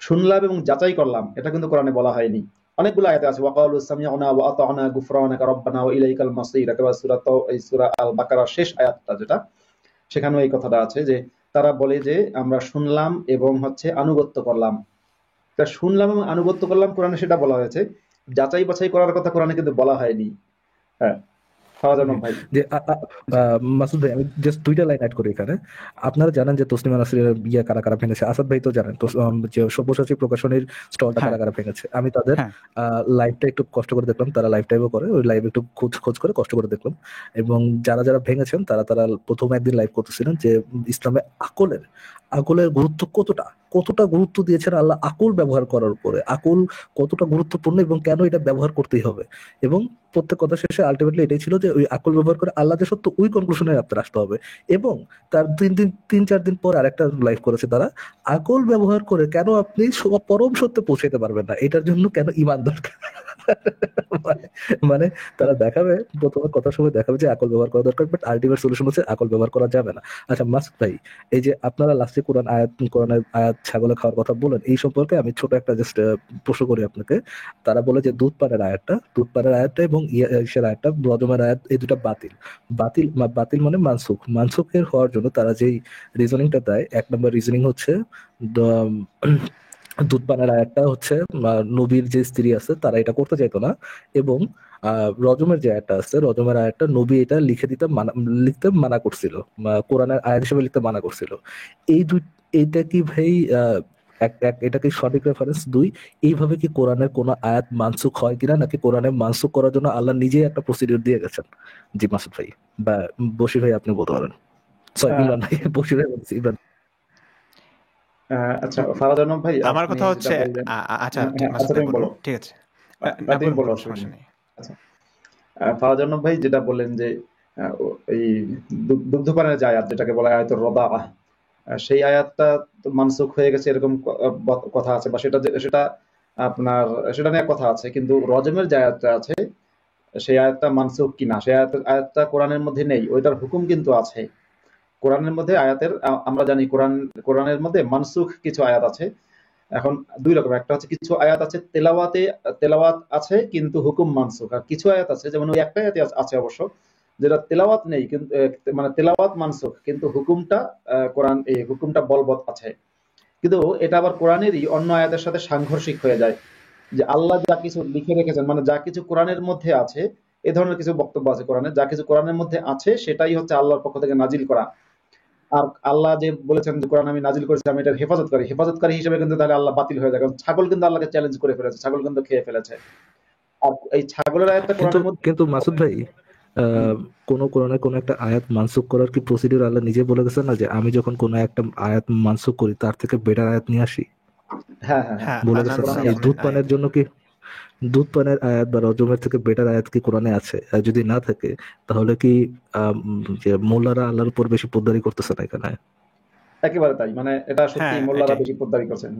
শুনলাম এবং যাচাই করলাম, এটা কিন্তু কোরআনে বলা হয়নি। অনেকগুলো আয়াতে আছে, ওয়াকালু সামি'না ওয়া আতা'না গুফরানাকা রাব্বানা ওয়া ইলাইকাল মাসির, একেবারে সূরা আল বাকারার শেষ আয়াতটা যেটা, সেখানেও এই কথাটা আছে যে তারা বলে যে আমরা শুনলাম এবং আনুগত্য করলাম। তা শুনলাম এবং আনুগত্য করলাম কোরআনে সেটা বলা হয়েছে, যাচাই বাছাই করার কথা কোরআনে কিন্তু বলা হয়নি। হ্যাঁ ফারাজান ভাই। যে মাসুদ ভাই আমি জাস্ট দুইটা লাইন অ্যাড করি এখানে। আপনারা জানেন যে তসলিমা নাসরিনের ইয়ে কারা কারা ভেঙেছে, আসাদ ভাই তো জানেন তো, যে সব্যসাচী প্রকাশনের স্টলটা কারা কারা ভেঙেছে। আমি তাদের লাইভটা একটু কষ্ট করে দেখলাম, তারা লাইভ টাইপও করে, ওই লাইভ একটু খোঁজ করে কষ্ট করে দেখলাম। এবং যারা যারা ভেঙেছেন তারা প্রথম একদিন লাইভ করতেছিলেন যে ইসলামে আকলের গুরুত্ব কতটা গুরুত্ব দিয়েছেন আল্লাহ আকল ব্যবহার করার উপরে, আকল কতটা গুরুত্বপূর্ণ এবং কেন এটা ব্যবহার করতেই হবে। এবং প্রত্যেক কথা শেষে আলটিমেটলি এটাই ছিল যে ওই আকল ব্যবহার করে আল্লাহ যে সত্য ওই কনক্লুশনে আপনার আসতে হবে। এবং তার 3-4 দিন পর আরেকটা লাইভ করেছে তারা, আকল ব্যবহার করে কেন আপনি পরম সত্যে পৌঁছাতে পারবেন না, এটার জন্য কেন ঈমান দরকার। মানে তারা দেখাবে, প্রথমে কথার সময় দেখাবে যে আকল ব্যবহার করা দরকার, বাট আলটিমেট সলিউশন হচ্ছে আকল ব্যবহার করা যাবে না। আচ্ছা মাসুদ ভাই, এই যে আপনারা লাস্টে কোরআনের আয়াত ছাগলে খাওয়ার কথা বলেন, এই সম্পর্কে আমি ছোট একটা জাস্ট প্রশ্ন করি আপনাকে। তারা বলে যে দুধ পানের আয়াতটা এবং ইসের আয়াতটা, রজমের আয়াত, এই দুটা বাতিল মানে মানসুখের হওয়ার জন্য তারা যেই রিজনিংটা দেয়, 1 নম্বর রিজনিং হচ্ছে দুধ পানের আয়াতটা হচ্ছে নবীর যে স্ত্রী আছে তারা এটা করতে চাইতো না, এবং রজমের যে আয়াতটা আছে, রজমের আয়াতটা নবী এটা লিখতে মানা করছিল, কোরআনের আয়াত হিসেবে লিখতে মানা করছিল। এইটা কি ভাই এটা কি সঠিক রেফারেন্স? 2, এইভাবে কি কোরআনের কোন আয়াত মানসুখ হয় কিনা, নাকি কোরআনে মানসুখ করার জন্য আল্লাহ নিজেই একটা প্রসিডিউর দিয়ে গেছেন? জি মাসুদ ভাই বা বশির ভাই আপনি বলতে পারেন। সরি ইমরান ভাই, বশির ভাই বলছি, ইমরান। আচ্ছা ফারাজান ভাই, আমার কথা হচ্ছে আচ্ছা তুমি বলো। ঠিক আছে, তুমি বলো। আচ্ছা ফারাজান ভাই যেটা বললেন যে এই দুগ্ধপানের যে আয়াত, যেটাকে বলা হয় আয়াতুর রদাআ, সেই আয়াতটা মানসুখ হয়ে গেছে এরকম কথা আছে, বা সেটা আপনার সেটা নিয়ে কথা আছে। কিন্তু রজমের যে আয়াতটা আছে সেই আয়াতটা মানসুখ কিনা, সেই আয়াতটা কোরআনের মধ্যে নেই, ওইটার হুকুম কিন্তু আছে কোরআনের মধ্যে। আমরা জানি কোরআনের মধ্যে মানসুখ কিছু আয়াত আছে। এখন 2 রকম, একটা হচ্ছে কিছু আয়াত আছে তেলাওয়াত আছে কিন্তু হুকুম মানসুখ, আর কিছু আয়াত আছে যেমন ওই একটা আয়াত আছে অবশ্য যেটা তেলাওয়াত নেই, কিন্তু মানে তেলাওয়াত মানসুখ কিন্তু হুকুমটা বলবৎ আছে। কিন্তু এটা আবার কোরআনেরই অন্য আয়াতের সাথে সাংঘর্ষিক হয়ে যায়, যে আল্লাহ যা কিছু লিখে রেখেছেন, মানে যা কিছু কোরআনের মধ্যে আছে, এ ধরনের কিছু বক্তব্য আছে কোরআনে, যা কিছু কোরআনের মধ্যে আছে সেটাই হচ্ছে আল্লাহর পক্ষ থেকে নাজিল করা। আর আল্লাহ যে বলেছেন যে কোরআন আমি নাজিল করেছি, আমি এটার হেফাজতকারী হিসেবে কিন্তু তাহলে আল্লাহ বাতিল হয়ে যায়, কারণ ছাগল কিন্তু আল্লাহকে চ্যালেঞ্জ করে ফেলেছে, ছাগল কিন্তু খেয়ে ফেলেছে। আর এই ছাগলের আয়াতটা কিন্তু কোরআনের মধ্যে কিন্তু মাসুদ ভাই, কোরআনে কোনো একটা আয়াত মানসুখ করার কি প্রসিডিউর আল্লাহ নিজে বলে গেছেন না, যে আমি যখন কোনো একটা আয়াত মানসুখ করি তার থেকে বেটার আয়াত নিয়ে আসি? হ্যাঁ হ্যাঁ হ্যাঁ হ্যাঁ, বলে আজান গেছেন না? দিয়ে এই আমরা- দুধ পানের জন্য কি দুধ পানের আয়াত বা রজমের থেকে বেটার আয়াত কি কোরআনে আছে? আর যদি না থাকে তাহলে কি যে মোল্লারা আল্লাহর উপর বেশি পোদ্দারি করতেছে না এখানে? একেবারে তাই, মানে এটা সত্যি হ্যাঁ, মোল্লারা এটাই। বেশি পোদ্দারি করছেন।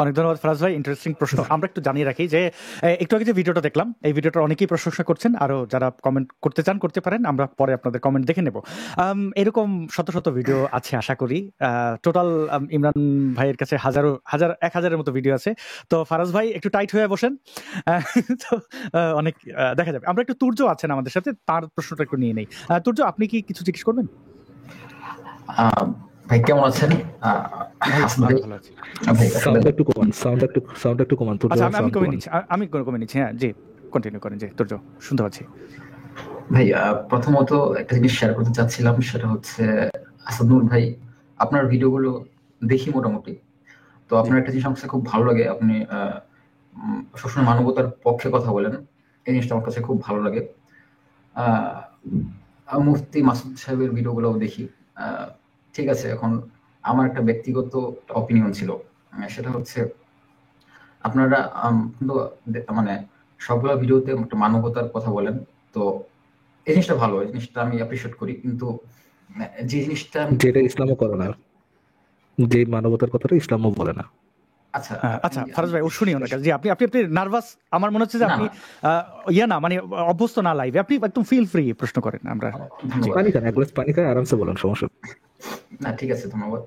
অনেক ধন্যবাদ ফরাজ ভাই, ইন্টারেস্টিং প্রশ্ন। আমরা একটু জানিয়ে রাখি যে একটু আগে যে ভিডিওটা দেখলাম, এই ভিডিওটা অনেকেই প্রশংসা করছেন, আরো যারা কমেন্ট করতে চান করতে পারেন, আমরা পরে আপনাদের কমেন্ট দেখে নেব। এরকম শত শত ভিডিও আছে আশা করি, টোটাল ইমরান ভাইয়ের কাছে 1000-এর মতো ভিডিও আছে। তো ফারাজ ভাই একটু টাইট হয়ে বসেন, তো অনেক দেখা যাবে। আমরা একটু তুর্য আছেন আমাদের সাথে, তার প্রশ্নটা একটু নিয়ে নেই। তুর্য, আপনি কি কিছু জিজ্ঞেস করবেন? ভাই কেমন আছেন? ভালো আছি। ভাই সাউন্ড একটু কমান, সাউন্ড একটু কমান। আচ্ছা, আমি কমে নিচ্ছি, আমি কমে নিচ্ছি। হ্যাঁ জি, কন্টিনিউ করেন। জি তুর্য, শুনতে পাচ্ছি। ভাই প্রথমত একটা জিনিস শেয়ার করতে চাচ্ছিলাম, সেটা হচ্ছে আসাদুল ভাই, আপনার ভিডিওগুলো দেখি মোটামুটি, তো আপনার একটা জিনিস আমার কাছে খুব ভালো লাগে, আপনি সবসময় মানবতার পক্ষে কথা বলেন, এই জিনিসটা আমার কাছে খুব ভালো লাগে। মুফতি মাসুদ সাহেবের ভিডিওগুলো দেখি। ঠিক আছে, এখন আমার একটা ব্যক্তিগত অপিনিয়ন ছিল, সেটা হচ্ছে আপনারা কিন্তু মানে সবগুলো ভিডিওতে একটা মানবতার কথা বলেন, তো এই জিনিসটা ভালো, এই জিনিসটা আমি অ্যাপ্রিশিয়েট করি। কিন্তু যে জিনিসটা যেটা ইসলামও করে না, যে মানবতার কথাটা ইসলামও বলে না। আচ্ছা আচ্ছা ফারাজ ভাই, ও শুনি ওনার কাছে। জি, আপনি নার্ভাস, আমার মনে হচ্ছে যে আপনি না মানে অভ্যস্ত না লাইভে, আপনি একদম ফিল ফ্রি প্রশ্ন করেন। আমরা পানি খান, এক গ্লাস পানি খায় আরামসে বলেন, সমস্যা না, ঠিক আছে, ধন্যবাদ।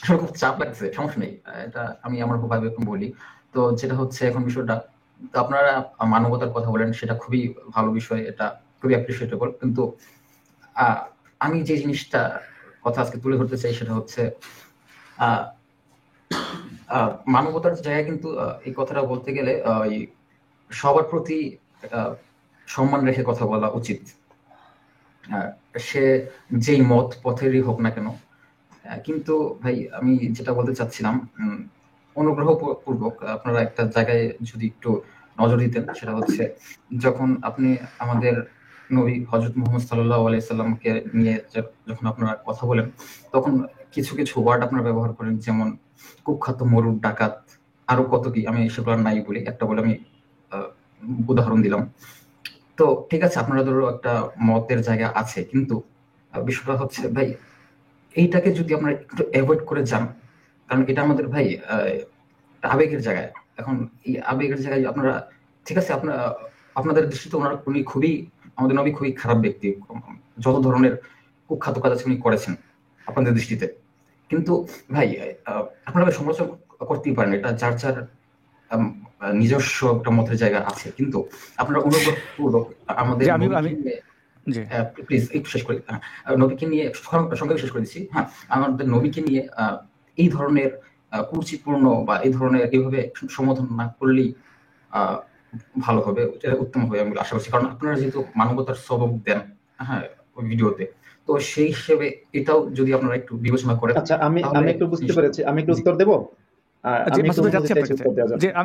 আসলে খুব চাপ লাগছে, সমস্যা নেই, এটা আমি আমার ভাবে বলি। তো যেটা হচ্ছে এখন বিষয়টা, তো আপনারা মানবতার কথা বলেন, সেটা খুবই ভালো বিষয়, এটা খুবই অ্যাপ্রিশিয়েটেবল। কিন্তু আমি যে জিনিসটা কথা আজকে তুলে ধরতে চাই, সেটা হচ্ছে মানবতার জায়গায় কিন্তু এই কথাটা বলতে গেলে সবার প্রতি সম্মান রেখে কথা বলা উচিত, সে যেই মত পথেরই হোক না কেন। কিন্তু ভাই, আমি যেটা বলতে চাচ্ছিলাম, অনুগ্রহ পূর্বক আপনারা একটা জায়গায় যদি একটু নজর দিতেন, সেটা হচ্ছে যখন আপনি আমাদের নবী হযরত মুহাম্মদ সাল্লাল্লাহু আলাইহি সাল্লামকে নিয়ে যখন আপনারা কথা বলেন, তখন কিছু কিছু ওয়ার্ড আপনারা ব্যবহার করেন, যেমন কুখ্যাত মরুর ডাকাত, আরো কত কি, আমি সেগুলো নাই বলি, একটা বলে আমি উদাহরণ দিলাম। তো ঠিক আছে, আপনাদেরও একটা মতের জায়গা আছে, কিন্তু বিষয়টা হচ্ছে ভাই, এইটাকে যদি আমরা একটু অ্যাভয়েড করে যান, কারণ এটা আমাদের ভাই আবেগের জায়গায়। এখন এই আবেগের জায়গায় আপনারা, ঠিক আছে, আপনাদের দৃষ্টিতে উনি খুবই, আমাদের নবী খুবই খারাপ ব্যক্তি, যত ধরনের কুখ্যাত কাজ উনি করেছেন আপনাদের দৃষ্টিতে, কিন্তু ভাই আপনারা সমালোচনা করতেই পারেন, এটা যার যার নিজস্ব একটা মতের জায়গা আছে, কিন্তু আপনারা অনুগ্রহপূর্বক আমাদের প্লিজ একটু শেষ করি, নবীকে নিয়ে সংক্ষেপে শেষ করে দিচ্ছি। হ্যাঁ, আমাদের নবীকে নিয়ে এই ধরনের কুরুচিপূর্ণ বা এই ধরনের এইভাবে সম্বোধন না করলেই ভালো হবে, উত্তম হবে আমি আশা করছি, কারণ আপনারা যেহেতু মানবতার সবক দেন হ্যাঁ ভিডিওতে, তো সেই হিসেবে এটাও যদি আপনারা একটু বিবেচনা করেন। আচ্ছা, আমি একটু বুঝতে পেরেছি, আমি একটু উত্তর দেবো।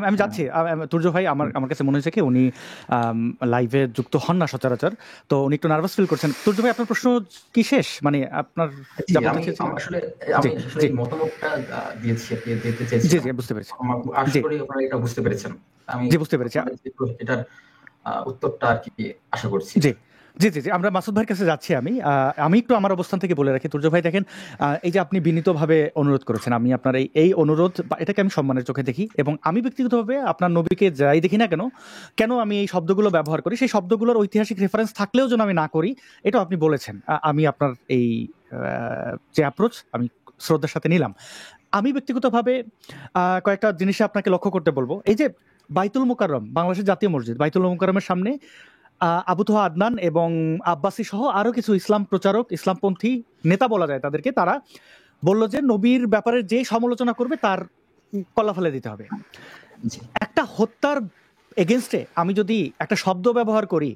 আমি যাচ্ছি। তুর্য ভাই, আমার কাছে মনে হয়েছে কি উনি লাইভে যুক্ত হন না সচরাচর, তো উনি একটু নার্ভাস ফিল করছেন। তুর্য ভাই, আপনার প্রশ্ন কি শেষ? মানে আপনার আসলে মতামতটা দিয়েছি, দিতে চেয়েছি। জি বুঝতে পেরেছি, আশা করি আপনারা এটা বুঝতে পেরেছেন। আমি বুঝতে পেরেছি, এটার উত্তরটা আর কি আশা করছি। জি, আমরা মাসুদ ভাইয়ের কাছে যাচ্ছি। আমি একটু আমার অবস্থান থেকে বলে রাখি। তুর্য ভাই দেখেন, এই যে আপনি বিনীতভাবে অনুরোধ করেছেন, আমি আপনার এই অনুরোধ, এটাকে আমি সম্মানের চোখে দেখি, এবং আমি ব্যক্তিগতভাবে আপনার নবীকে যাই দেখি না কেন আমি এই শব্দগুলো ব্যবহার করি, সেই শব্দগুলোর ঐতিহাসিক রেফারেন্স থাকলেও যেন আমি না করি, এটা আপনি বলেছেন। আমি আপনার এই যে অ্যাপ্রোচ আমি শ্রদ্ধার সাথে নিলাম। আমি ব্যক্তিগতভাবে কয়েকটা জিনিসে আপনাকে লক্ষ্য করতে বলবো। এই যে বাইতুল মুকাররম, বাংলাদেশের জাতীয় মসজিদ, বাইতুল মুকাররমের সামনে আবু তোহা আদনান এবং আব্বাসী সহ আরো কিছু ইসলাম প্রচারক, ইসলামপন্থী নেতা বলা যায় তাদেরকে, তারা বলল যে নবীর ব্যাপারে যে সমালোচনা করবে তার কলা ফেলে দিতে হবে। একটা হত্যার এগেনস্টে আমি যদি একটা শব্দ ব্যবহার করি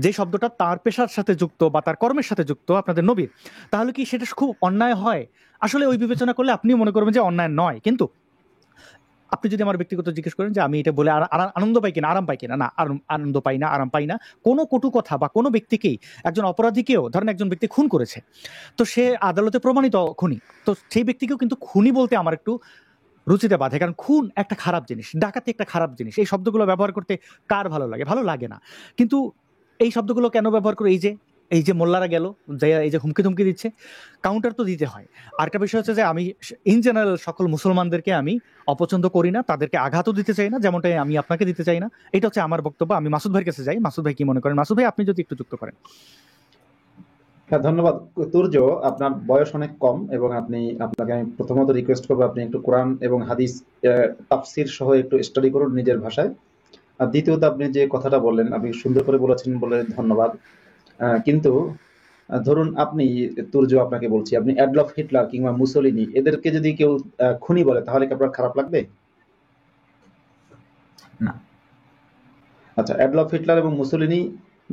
যে শব্দটা তার পেশার সাথে যুক্ত বা তার কর্মের সাথে যুক্ত আপনাদের নবীর, তাহলে কি সেটা খুব অন্যায় হয়? আসলে ওই বিবেচনা করলে আপনিও মনে করবেন যে অন্যায় নয়, কিন্তু আপনি যদি আমার ব্যক্তিগত জিজ্ঞেস করেন যে আমি এটা বলে আনন্দ পাই কিনা, আরাম পাই কিনা, না আনন্দ পাই না, আরাম পাই না। কোনো কটু কথা বা কোনো ব্যক্তিকেই, একজন অপরাধীকেও, ধরেন একজন ব্যক্তি খুন করেছে, তো সে আদালতে প্রমাণিত খুনি, তো সেই ব্যক্তিকেও কিন্তু খুনি বলতে আমার একটু রুচিতে বাধে, কারণ খুন একটা খারাপ জিনিস, ডাকাতি একটা খারাপ জিনিস। এই শব্দগুলো ব্যবহার করতে কার ভালো লাগে? ভালো লাগে না। কিন্তু এই শব্দগুলো কেন ব্যবহার করে? এই যে মোল্লারা গেল, এই যে হুমকি ধুমকি দিচ্ছে, কাউন্টার তো দিতে হয়। আর একটা বিষয় হচ্ছে যে আমি ইন জেনারেল সকল মুসলমানদেরকে আমি অপছন্দ করি না, তাদেরকে আঘাতও দিতে চাই না, যেমনটাই আমি আপনাকে দিতে চাই না। এটা হচ্ছে আমার বক্তব্য। আমি মাসুদ ভাইয়ের কাছে যাই। মাসুদ ভাই কি মনে করেন? মাসুদ ভাই, আপনি যদি একটু যুক্ত করেন। হ্যাঁ, ধন্যবাদ তুর্য। আপনার বয়স অনেক কম এবং আপনাকে আমি প্রথমত রিকোয়েস্ট করবো আপনি একটু কোরআন এবং হাদিস তাফসির সহ একটু স্টাডি করুন নিজের ভাষায়। আর দ্বিতীয়ত আপনি যে কথাটা বললেন, আপনি সুন্দর করে বলেছেন বলে ধন্যবাদ। কিন্তু ধরুন আপনি, তুর্য আপনাকে বলছি, আপনি অ্যাডলফ হিটলার কিংবা মুসোলিনি এদেরকে যদি কেউ খুনি বলে তাহলে কি আপনার খারাপ লাগবে? না। আচ্ছা, অ্যাডলফ হিটলার এবং মুসোলিনি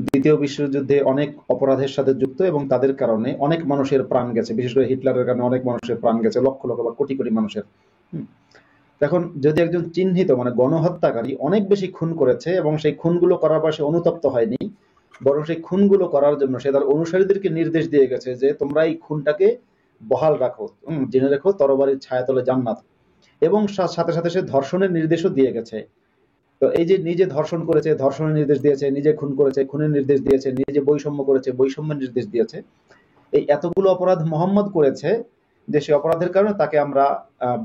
দ্বিতীয় বিশ্বযুদ্ধে অনেক অপরাধের সাথে যুক্ত এবং তাদের কারণে অনেক মানুষের প্রাণ গেছে, বিশেষ করে হিটলারের কারণে অনেক মানুষের প্রাণ গেছে, লক্ষ লক্ষ বা কোটি কোটি মানুষের। এখন যদি একজন চিহ্নিত মানে গণহত্যাকারী অনেক বেশি খুন করেছে এবং সেই খুনগুলো করার পর সে অনুতপ্ত হয়নি, বরং সেই খুনগুলো করার জন্য সে তার অনুসারীদেরকে নির্দেশ দিয়ে গেছে যে তোমরা এই খুনটাকে বহাল রাখো, জেনে রেখো তরবারির ছায়াতলে জান্নাত, এবং সাথে সাথে সে ধর্ষণের নির্দেশও দিয়ে গেছে। তো এই যে নিজে ধর্ষণ করেছে, ধর্ষণের নির্দেশ দিয়েছে, নিজে খুন করেছে, খুনের নির্দেশ দিয়েছে, নিজে বৈষম্য করেছে, বৈষম্যের নির্দেশ দিয়েছে, এই এতগুলো অপরাধ মোহাম্মদ করেছে যে সে অপরাধের কারণে তাকে আমরা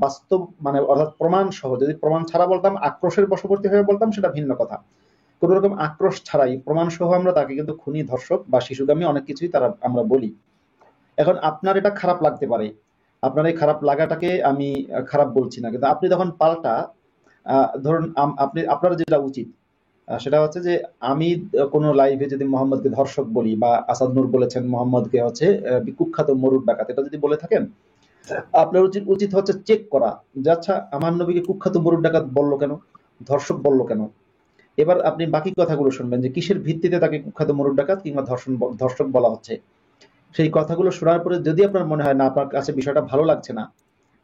বাস্তব মানে অর্থাৎ প্রমাণ সহ, যদি প্রমাণ ছাড়া বলতাম, আক্রোশের বশবর্তী হয়ে বলতাম, সেটা ভিন্ন কথা। কোন রকম আক্রোশ ছাড়াই প্রমাণ সহ আমরা তাকে কিন্তু খুনি, ধর্ষক বা শিশুগামী অনেক কিছুই আমরা বলি। এখন আপনার এটা খারাপ লাগতে পারে, আপনার এই খারাপ লাগাটাকে আমি খারাপ বলছি না, কিন্তু আপনি তখন পাল্টা ধরুন আপনার যেটা উচিত সেটা হচ্ছে যে আমি কোনো লাইভে যদি মোহাম্মদকে ধর্ষক বলি বা আসাদ নূর বলেছেন মোহাম্মদকে হচ্ছে কুখ্যাত মরুর ডাকাত, এটা যদি বলে থাকেন, আপনার উচিত হচ্ছে চেক করা যে আচ্ছা আমার নবীকে কুখ্যাত মরুর ডাকাত বললো কেন, ধর্ষক বললো কেন। এবার আপনি বাকি কথাগুলো শুনবেন যে কিসের ভিত্তিতে তাকে কুখ্যাত মরুর ডাকাত কিংবা ধর্ষক বলা হচ্ছে। সেই কথাগুলো শোনার পরে যদি আপনার মনে হয় না, আপনার কাছে বিষয়টা ভালো লাগছে না,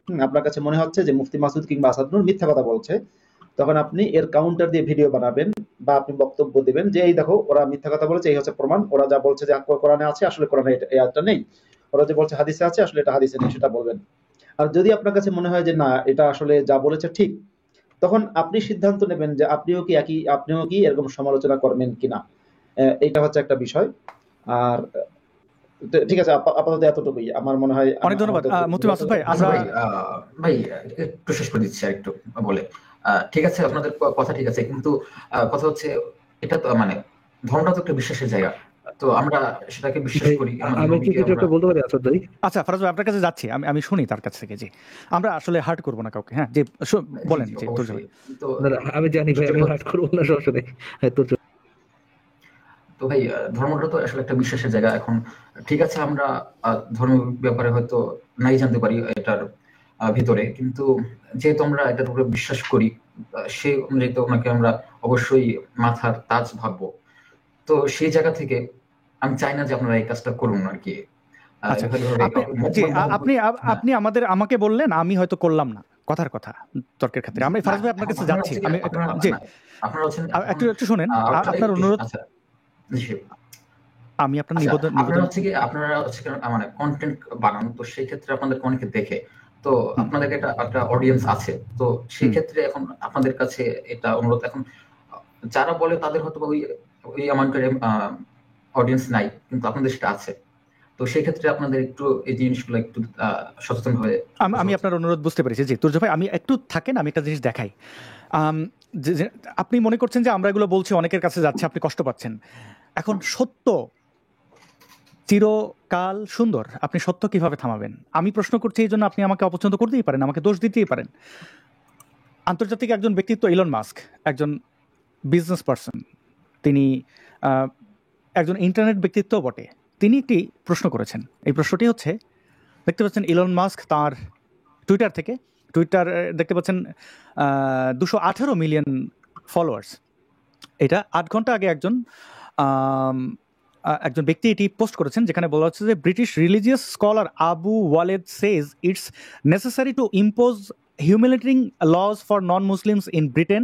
আপনার কাছে মনে হচ্ছে যে মুফতি মাসুদ কিংবা আসাদ নূর মিথ্যা কথা বলছে, তখন আপনি এর কাউন্টার দিয়ে ভিডিও বানাবেন বা আপনি বক্তব্য দিবেন যে এই দেখো ওরা মিথ্যা কথা বলেছে, এই হচ্ছে প্রমাণ, ওরা যা বলছে যে কোরআনে আছে আসলে কোরআনে এই আয়াতটা নেই, ওরা যে বলছে হাদিসে আছে আসলে এটা হাদিসে নেই, সেটা বলবেন। আর যদি আপনার কাছে মনে হয় যে না এটা আসলে যা বলেছে ঠিক, তখন আপনি সিদ্ধান্ত নেবেন যে আপনিও কি এরকম সমালোচনা করবেন কিনা। এটা হচ্ছে একটা বিষয়। আর ঠিক আছে, আপাতত এতটুকুই আমার মনে হয়। অনেক ধন্যবাদ মুফতি মাসুদ ভাই। ভাই একটু শেষ করে দিচ্ছি আর একটু বলে। ঠিক আছে, আপনাদের কথা ঠিক আছে, কিন্তু কথা হচ্ছে এটা তো মানে ধর্মটা তো একটা বিশ্বাসের জায়গা, তো আমরা সেটাকে বিশ্বাস করি। আমি কি কিছু একটা বলতে পারি আসাদ ভাই? আচ্ছা ফরাজ ভাই, আপনার কাছে যাচ্ছি, আমি শুনি তার কাছ থেকে। জি, আমরা আসলে হার্ট করব না কাউকে। হ্যাঁ, যে বলেন। জি, তো আমি জানি ভাই, আমি হার্ট করব না, সমস্যা নেই। তো ভাই ধর্মটা তো আসলে একটা বিশ্বাসের জায়গা। এখন ঠিক আছে, আমরা ধর্মের ব্যাপারে হয়তো নাই জানতে পারি এটার ভিতরে, কিন্তু যেহেতু আমরা এটার উপরে বিশ্বাস করি, সে অনুযায়ী তো ওনাকে আমরা অবশ্যই মাথার তাজ ভাববো। তো সেই জায়গা থেকে আমি চাই না যে আপনারা এই কাজটা করুন আর কি। আপনি আমাকে বললেন, আমি হয়তো করলাম না, কথার কথা তর্কের ক্ষেত্রে। আমি ফারাজ ভাই আপনার কাছে যাচ্ছি। আমি একটু শুনেন, আপনার অনুরোধ, আমি আপনার নিবেদন। আপনারা হচ্ছে মানে কন্টেন্ট বানান, তো সেই ক্ষেত্রে আপনাদেরকে অনেকে দেখে, তো আপনাদের একটা অডিয়েন্স আছে, তো সেই ক্ষেত্রে এখন আপনাদের কাছে এটা অনুরোধ, এখন যারা বলে তাদের হয়তো ওই অ্যামাউন্টের অডিয়েন্স নাই, কিন্তু আপনাদের সেটা আছে, তো সেই ক্ষেত্রে আপনাদের একটু এই জিনিসগুলো একটু সচেতন হয়ে। আমি আপনার অনুরোধ বুঝতে পেরেছি। জি তুর্য ভাই, আমি একটু থাকেন, আমি একটা জিনিস দেখাই। আপনি মনে করছেন যে আমরা এগুলো বলছি অনেকের কাছে যাচ্ছে, আপনি কষ্ট পাচ্ছেন। এখন সত্য চিরকাল সুন্দর, আপনি সত্য কিভাবে থামাবেন? আমি প্রশ্ন করছি এই জন্য, আপনি আমাকে অপছন্দ করতেই পারেন, আমাকে দোষ দিতেই পারেন। আন্তর্জাতিক একজন ব্যক্তিত্ব ইলন মাস্ক, একজন বিজনেস পার্সন, তিনি একজন ইন্টারনেট ব্যক্তিত্ব বটে। তিনি একটি প্রশ্ন করেছেন। এই প্রশ্নটি হচ্ছে, দেখতে পাচ্ছেন ইলন মাস্ক তার টুইটার দেখতে পাচ্ছেন 218 মিলিয়ন ফলোয়ার্স। এটা 8 ঘন্টা আগে একজন ব্যক্তি এটি পোস্ট করেছেন, যেখানে বলা হচ্ছে যে British religious scholar Abu Waleed says it's necessary to impose humiliating laws for non Muslims in Britain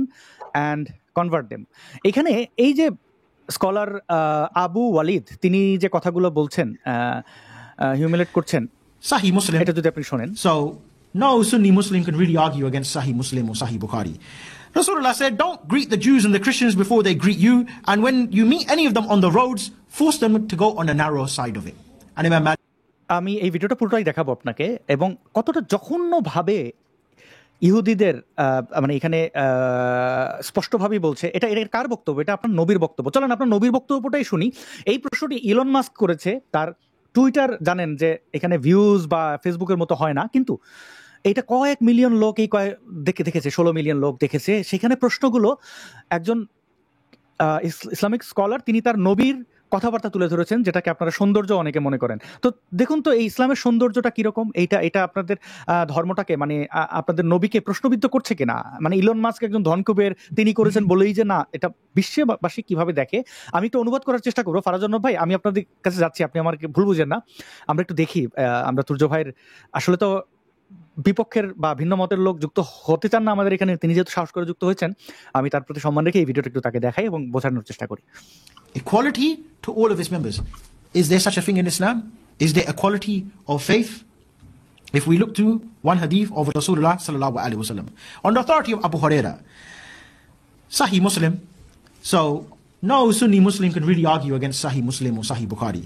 and convert them. এখানে এই যে স্কলার আবু ওয়ালিদ তিনি যে কথাগুলো বলছেন, হিউমিলেট করছেন, Sahih Muslim. এটা যদি আপনি শোনেন। So no Sunni Muslim can really argue against Sahih Muslim or Sahih Bukhari. Rasulullah said, don't greet the Jews and the Christians before they greet you, and when you meet any of them on the roads, force them to go on the narrow side of it. And Imam Malik, আমি এই ভিডিওটা পুরোটাই দেখাবো আপনাকে, এবং কতটা জঘন্যভাবে ইহুদিদের মানে এখানে স্পষ্টভাবেই বলছে। এটা এর কার বক্তব্য? এটা আপনার নবীর বক্তব্য। চলেন আপনার নবীর বক্তব্যটাই শুনি। এই প্রশ্নটি ইলন মাস্ক করেছে, তার টুইটার জানেন যে এখানে ভিউজ বা ফেসবুকের মতো হয় না, কিন্তু এটা কয়েক মিলিয়ন লোক এই দেখেছে, 16 মিলিয়ন লোক দেখেছে। সেখানে প্রশ্নগুলো একজন ইসলামিক স্কলার তিনি তার নবীর কথাবার্তা তুলে ধরেছেন, যেটাকে আপনারা সৌন্দর্য অনেকে মনে করেন। তো দেখুন তো এই ইসলামের সৌন্দর্যটা কিরকম, এটা আপনাদের ধর্মটাকে মানে আপনাদের নবীকে প্রশ্নবিদ্ধ করছে কিনা। মানে ইলন মাস্ক একজন ধনকুবের, তিনি করেছেন বলেই যে না, এটা বিশ্ববাসী কিভাবে দেখে। আমি একটু অনুবাদ করার চেষ্টা করবো। ফারাজুল ভাই, আমি আপনাদের কাছে যাচ্ছি, আপনি আমাকে ভুল বুঝেন না। আমরা একটু দেখি, আমরা তুর্য ভাইয়ের আসলে তো বিপক্ষের বা ভিন্ন মতের লোক যুক্ত হতে চান না আমাদের এখানে, তিনি যেহেতু সাহস করে যুক্ত হয়েছেন, আমি তার প্রতি সম্মান রেখে এই ভিডিওটা একটু তাকে দেখাই এবং বোঝানোর চেষ্টা করি। equality to all of its members. Is there such a thing in Islam? Is there equality of faith? If we look to one hadith of Rasulullah sallallahu alaihi wasallam, on the authority of Abu Huraira, Sahih Muslim. So no Sunni Muslim can really argue against Sahih Muslim or Sahih Bukhari.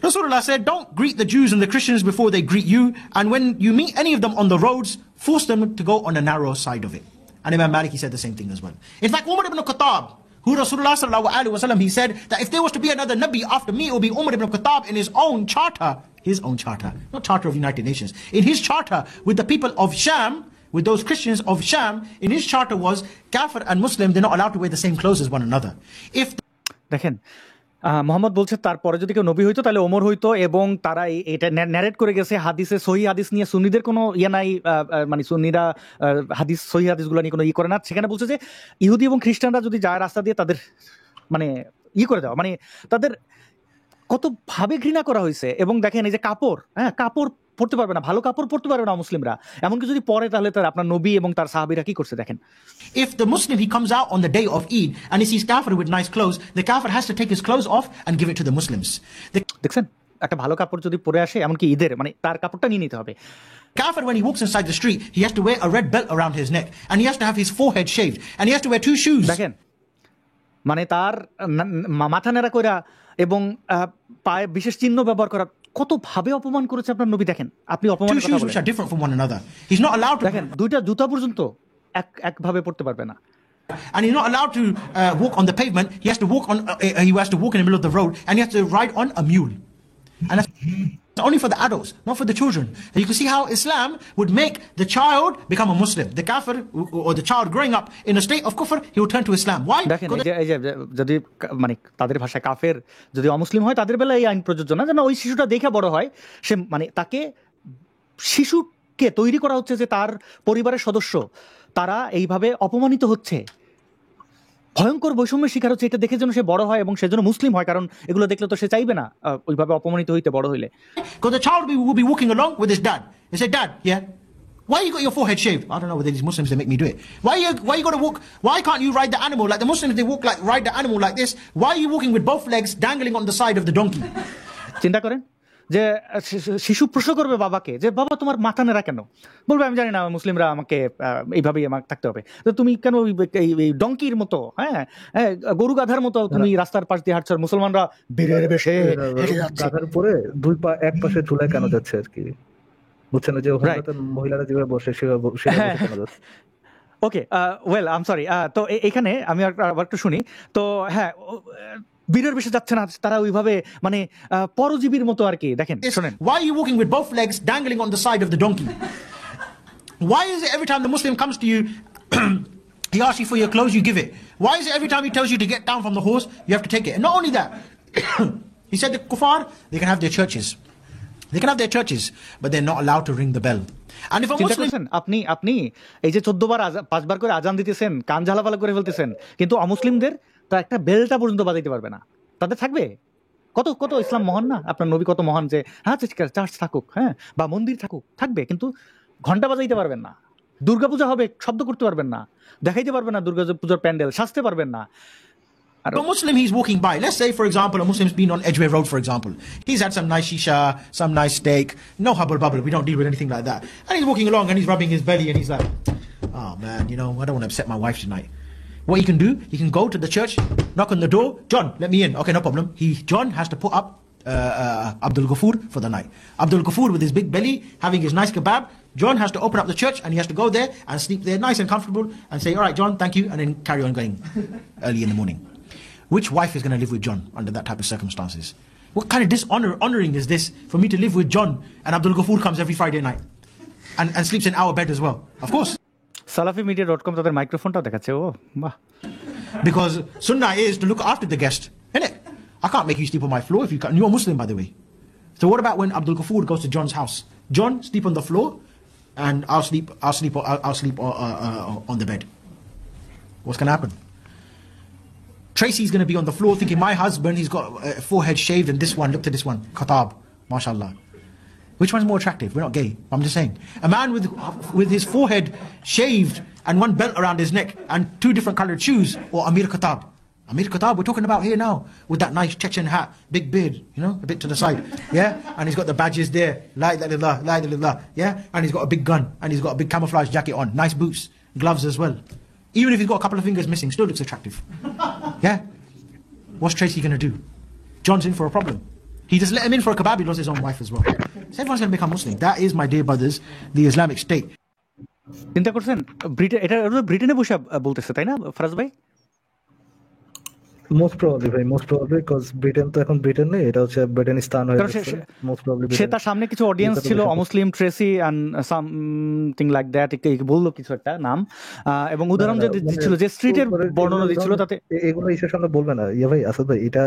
Rasulullah said, don't greet the Jews and the Christians before they greet you, and when you meet any of them on the roads, force them to go on the narrow side of it. And Imam Malik, he said the same thing as well. In fact, Umar ibn Khattab, who Rasulullah sallallahu alaihi wasallam, he said that if there was to be another Nabi after me, it would be Umar ibn Khattab in his own charter, not charter of United Nations, in his charter with the people of Sham, with those Christians of Sham, in his charter was Kafir and Muslim, they're not allowed to wear the same clothes as one another. If দেখেন মোহাম্মদ বলছে তারপরে যদি কেউ নবী হইতো তাহলে ওমর হইতো, এবং তারা এটা ন্যারেট করে গেছে হাদিসে, সহি হাদিস নিয়ে সুন্নিদের কোনো ইয়ে নাই, মানে সুন্নিরা হাদিস সহি হাদিসগুলো নিয়ে কোনো ই করে না। সেখানে বলছে যে ইহুদি এবং খ্রিস্টানরা যদি যায় রাস্তা দিয়ে, তাদের মানে করে দেওয়া, মানে তাদের কত ভাবে ঘৃণা করা হয়েছে। এবং দেখেন এই যে কাপড় কাপড় পড়তে পারবে না, ভালো কাপড় পড়তে পারবে না মুসলিমরা, এমনকি যদি পরে তাহলে তার আপনার নবী এবং তার সাহাবীরা কি করছে দেখেন। If the Muslim, he comes out on the day of Eid and he sees Kafir with nice clothes, the Kafir has to take his clothes off and give it to the Muslims. দেখছেন, একটা ভালো কাপড় যদি পরে আসে, এমনকি ঈদের, মানে তার কাপড়টা নিয়ে নিতে হবে। Kafir, when he walks inside the street, he has to wear a red belt around his neck, and he has to have his forehead shaved, and he has to wear 2 shoes. দেখেন, মানে তার মাথা নেড়া কইরা এবং পায়ে বিশেষ চিহ্ন ব্যবহার করা, কত ভাবে অপমান করেছে আপনার নবী। দেখেন আপনি অপমানের কথা বলেন, 2 shoes which are different from one another. He's not allowed to. দেখেন দুইটা জুতা পর্যন্ত একভাবে পড়তে পারবে না। And he's not allowed to walk on the pavement. He has to walk on. He has to walk in the middle of the road, and he has to ride on a mule. And that's only for the adults, not for the children. And you can see how Islam would make the child become a Muslim. The kafir or the child growing up in a state of kufr, he will turn to Islam. Why? দেখেন এই যে যদি মানে তাদের ভাষায় কাফের যদি অমুসলিম হয়, তাদের বেলায় এই আইন প্রযোজ্য না, যেন ওই শিশুটা দেখে বড় হয়, সে মানে তাকে শিশুকে তৈরি করা হচ্ছে যে তার পরিবারের সদস্য তারা এইভাবে অপমানিত হচ্ছে, ভয়ঙ্কর বৈষম্যের শিকার হচ্ছে, এটা দেখে যেন সে বড় হয় এবং সেজন্য মুসলিম হয়, কারণ এগুলো দেখলে তো সে চাইবে না ওইভাবে অপমানিত হইতে বড় হইলে। Because the child will be walking along with his dad. He said, "Dad, yeah, why you got your forehead shaved?" I don't know whether these Muslims they make me do it. Why you got to walk? Why can't you ride the animal like the Muslims? They walk like ride the animal like this. Why are you walking with both legs dangling on the side of the donkey? চিন্তা করেন যে শিশু প্রশ্ন করবে বাবাকে যে বাবা তোমার মাথা নেড়া কেন, বলবে আমি জানি না, মুসলিমরা আমাকে এইভাবেই আমাকে থাকতে হবে, তো তুমি কেন এই ডঙ্কির মতো গরু গাধার মতো তুমি রাস্তার পাশ দিয়ে হাঁটছো, মুসলমানরা বেরের বেশে গাধার পরে দুই পা এক পাশে ঝুলায় কেন যাচ্ছে আর কি, বুঝছেন যে মহিলারা যেভাবে বসে সেভাবে। ওকে, ওয়েল আই এম সরি। তো এখানে আমি আবার একটু শুনি। তো হ্যাঁ, বীরের বেশে যাচ্ছে না, তারা ওইভাবে মানে পরজীবীর মতো আর কি। দেখেন শুনেন, why are you walking with both legs dangling on the side of the donkey? Why is it every time the Muslim comes to you he asks you for your clothes, you give it? Why is it every time he tells you to get down from the horse, you have to take it? And not only that, he said the kuffar, they can have their churches, but they're not allowed to ring the bell. And if a Muslim, আপনি এই যে 14 বার 5 বার করে আজান দিতেছেন, কান ঝালাপালা করে ফেলতেছেন, কিন্তু অমুসলিমদের তা একটা বেলটা পর্যন্ত বাজাইতে পারবে না, তাদের থাকবে? কত কত ইসলাম মহান না, আপনার নবী কত মহান যে হ্যাঁ চার্চ থাকুক, হ্যাঁ, বা মন্দির থাকুক, থাকবে, কিন্তু ঘন্টা বাজাইতে পারবেন না। দুর্গাপূজা হবে, শব্দ করতে পারবেন না, দেখাইতে পারবেন না দুর্গা পূজার প্যান্ডেল, সাজতে পারবেন না। A Muslim, he's walking by. Let's say, for example, a Muslim's been on Edgware Road, for example. He's had some nice shisha, some nice steak. No hubble bubble. We don't deal with anything like that. And he's walking along and he's rubbing his belly and he's like, oh man, I don't want to upset my wife tonight. What you can do, you can go to the church, knock on the door. John, let me in. Okay, no problem. John has to put up Abdul Ghafoor for the night. Abdul Ghafoor with his big belly, having his nice kebab. John has to open up the church and he has to go there and sleep there nice and comfortable and say, all right, John, thank you, and then carry on going early in the morning. Which wife is going to live with John under that type of circumstances? What kind of honoring is this for me to live with John and Abdul Ghafoor comes every Friday night and sleeps in our bed as well? Of course. salafimedia.com তাদের মাইক্রোফোনটা দেখাচ্ছে। ও বাহ। Because sunnah is to look after the guest, innit? I can't make you sleep on my floor if you can't. You're a Muslim, by the way. So what about when Abdul Ghafoor goes to John's house? John, sleep on the floor and I'll sleep on the bed. What's going to happen? Tracy's going to be on the floor thinking, my husband, he's got a forehead shaved, and this one, look to this one, Khatab, mashallah. Which one's more attractive? We're not gay. I'm just saying. A man with his forehead shaved and one belt around his neck and two different colored shoes, or Amir Khatab. Amir Khatab, we're talking about here now, with that nice Chechen hat, big beard, a bit to the side, yeah? And he's got the badges there, la ilaha illallah, la ilaha illallah, yeah? And he's got a big gun, and he's got a big camouflage jacket on, nice boots, gloves as well. Even if he's got a couple of fingers missing, still looks attractive. Yeah? What's Tracy going to do? John's in for a problem. He just let him in for a kebab, he lost his own wife as well. So everyone's going to become Muslim. That is, my dear brothers, the Islamic State. চিন্তা করছেন এটা ব্রিটেনে বসে বলতেছে, তাই না ফরাজ ভাই? Most probably ভাই, মোস্ট প্রবাবলি, বিকজ ব্রিটেন তো এখন ব্রিটেন নেই, এটা হচ্ছে ব্রিটেনিস্তান হয়ে গেছে। মোস্ট প্রবাবলি সে তার সামনে কিছু অডিয়েন্স ছিল, অমুসলিম, Tracy and something like that, বললো কিছু একটা নাম, এবং উদাহরণ যে দিচ্ছিল, যে স্ট্রিটের বর্ণনা দিচ্ছিল, তাতে এগুলো ইসের সামনে বলবে না ভাই আসাদ ভাই। এটা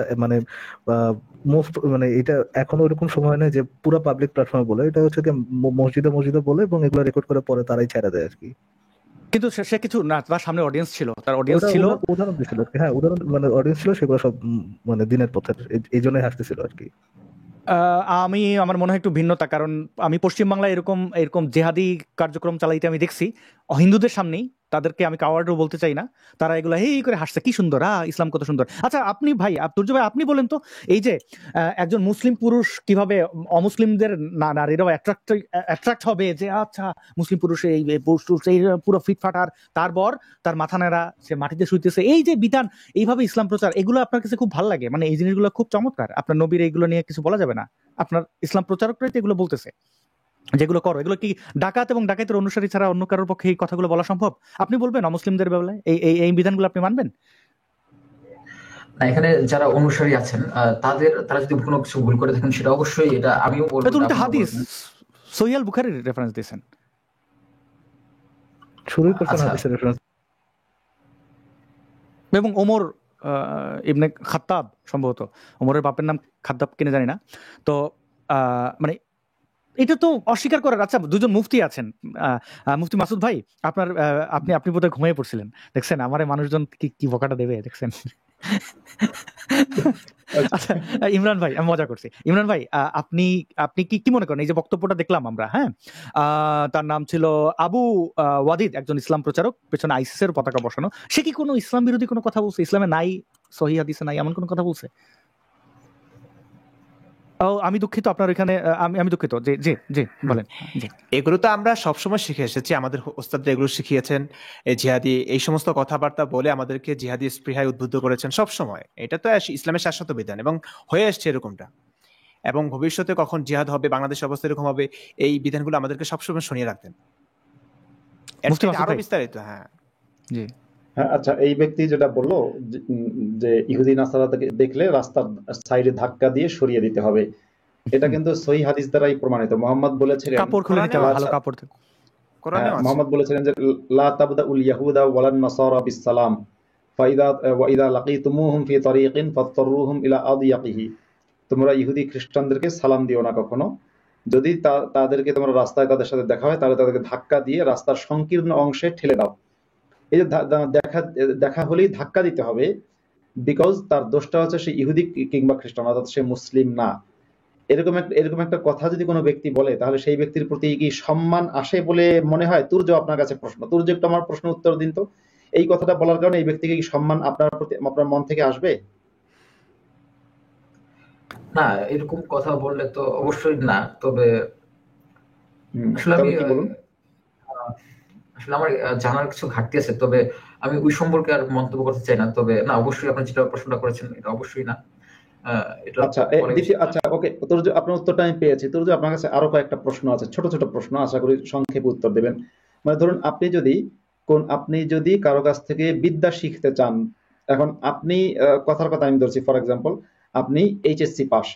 মোস্ট এটা এখনো ওরকম সময় নেই যে পুরো পাবলিক প্ল্যাটফর্মে বলে, এটা হচ্ছে কি মসজিদে বলে এবং এগুলো রেকর্ড করে পরে তারাই ছেড়ে দেয় আর কি। কিন্তু সে কিছু না, তার সামনে অডিয়েন্স ছিল, তার অডিয়েন্স ছিল, উদাহরণ দিছিল, হ্যাঁ উদাহরণ, অডিয়েন্স ছিল, সেগুলো সব দিনের পথের, এই জন্যই হাসতেছিল আর কি। আমার মনে হয় একটু ভিন্নতা, কারণ আমি পশ্চিমবাংলায় এরকম জেহাদি কার্যক্রম চালাইতে আমি দেখছি হিন্দুদের সামনেই, তাদেরকে আমি কাওয়ার্ডও বলতে চাই না, তারা এগুলো এই করে হাসছে, কি সুন্দর, ইসলাম কত সুন্দর। আচ্ছা আপনি ভাই, তুর্য ভাই, আপনি বলেন তো, এই যে একজন মুসলিম পুরুষ কিভাবে অমুসলিমদের নারীরাও অ্যাট্রাক্ট হবে, যে আচ্ছা মুসলিম পুরুষ এই পুরো ফিটফাটার, তারপর তার মাথা নেড়া, সে মাটিতে শুইতেছে, এই যে বিধান, এইভাবে ইসলাম প্রচার, এগুলো আপনার কাছে খুব ভালো লাগে? মানে এই জিনিসগুলো খুব চমৎকার। আপনার নবীর এইগুলো নিয়ে কিছু বলা যাবে না? আপনার ইসলাম প্রচারকরাই তো এগুলো বলতেছে, যেগুলো করো, এগুলো কি ডাকাত এবং ডাকাতের অনুসারী ছাড়া অন্য কারোর পক্ষে এই কথাগুলো বলা সম্ভব? আপনি বলবেন অমুসলিমদের বেলায় এই বিধানগুলো আপনি মানবেন না? এখানে যারা অনুসারী আছেন তারা যদি কোনো কিছু ভুল করে থাকেন, সেটা অবশ্যই, এটা আমিও বলবো, এটা হাদিস সহিহ বুখারীর রেফারেন্স দিয়েছেন, শুরুই করছেন হাদিসের রেফারেন্স, এবং ওমর ইবনে খাত্তাব, সম্ভবত ওমরের বাপের নাম খাত্তাব কিনে জানি না, তো মানে এটা তো অস্বীকার করার। আচ্ছা, দুজন মুফতি আছেন, মুফতি মাসুদ ভাই, আপনি বোধহয় ঘুমিয়ে পড়ছিলেন, দেখছেন আমারে মানুষজন কি বকাটা দেবে, দেখছেন। আচ্ছা ইমরান ভাই, আমি মজা করছি। ইমরান ভাই, আপনি কি মনে করেন, এই যে বক্তব্যটা দেখলাম আমরা, হ্যাঁ, তার নাম ছিল আবু ওয়াদিদ, একজন ইসলাম প্রচারক, পেছনে আইসিসের পতাকা বসানো, সে কি কোনো ইসলাম বিরোধী কোনো কথা বলছে? ইসলামে নাই, সহিহ হাদিসে নাই এমন কোনো কথা বলছে? আমি দুঃখিত, আপনার এখানে আমি দুঃখিত, জি জি বলেন। এগুলো তো আমরা সবসময় শিখে এসেছি, আমাদের ওস্তাদরা এগুলো শিখিয়েছেন, জিহাদি এই সমস্ত কথাবার্তা বলে আমাদেরকে জিহাদি স্পৃহায় উদ্বুদ্ধ করেছেন সবসময়। এটা তো ইসলামের শাশ্বত বিধান এবং হয়ে আসছে এরকমটা, এবং ভবিষ্যতে কখন জিহাদ হবে, বাংলাদেশের অবস্থা এরকম হবে, এই বিধানগুলো আমাদেরকে সবসময় শুনিয়ে রাখতেন, আরো বিস্তারিত। হ্যাঁ জি, আচ্ছা, এই ব্যক্তি যেটা বললো যে ইহুদি নাসারা দেখলে রাস্তার সাইডে ধাক্কা দিয়ে সরিয়ে দিতে হবে, এটা কিন্তু সহিহ হাদিস দ্বারাই প্রমাণিত। মুহাম্মদ বলেছিলেন, মুহাম্মদ বলেছিলেন যে লা তাবদাউল ইয়াহুদা ওয়ালান নাসারা বিসসালাম ওয়া ইযা লাকিতুমুহুম ফি তারিকিন ফাত্তারুহুম ইলা আদিয়াকিহি, তোমরা ইহুদি খ্রিস্টানদেরকে সালাম দিও না কখনো, যদি তাদেরকে তোমরা রাস্তায় তাদের সাথে দেখা হয় তাহলে তাদেরকে ধাক্কা দিয়ে রাস্তার সংকীর্ণ অংশে ঠেলে দাও। এই যে দেখা হলেই ধাক্কা দিতে হবে, বিকজ তার দোষটা হচ্ছে সে ইহুদি কিংবা খ্রিস্টান, অর্থাৎ সে মুসলিম না। এরকম একটা কথা যদি কোনো ব্যক্তি বলে, তাহলে সেই ব্যক্তির প্রতি কি সম্মান আসে বলে মনে হয়? তুর্য, আপনার কাছে প্রশ্ন, তুর্য একটু আমার প্রশ্ন উত্তর দিন তো। এই কথাটা বলার কারণে এই ব্যক্তিকে কি সম্মান আপনার প্রতি, আপনার মন থেকে আসবে? না, এরকম কথা বললে তো অবশ্যই না। তবে আসলে আমি তবে কি বলুন? আসলে আমার জানার কিছু ঘাটতি আছে, তবে আমি ওই সম্পর্কে আর মন্তব্য করতে চাই না। তবে না, অবশ্যই আপনি যেটা প্রশ্নটা করেছেন এটা অবশ্যই না। এটা আচ্ছা, পরে দ্বিতীয়, আচ্ছা ওকে, তুর্য আপনার উত্তরটা আমি পেয়েছি। তুর্য, আপনার কাছে আরো কয়েকটা প্রশ্ন আছে, ছোট ছোট প্রশ্ন, আশা করি সংক্ষেপে উত্তর দেবেন। মানে ধরুন আপনি যদি কারো কাছ থেকে বিদ্যা শিখতে চান, এখন আপনি কথার কথা আমি ধরছি, ফর এক্সাম্পল আপনি এইচএসসি পাস,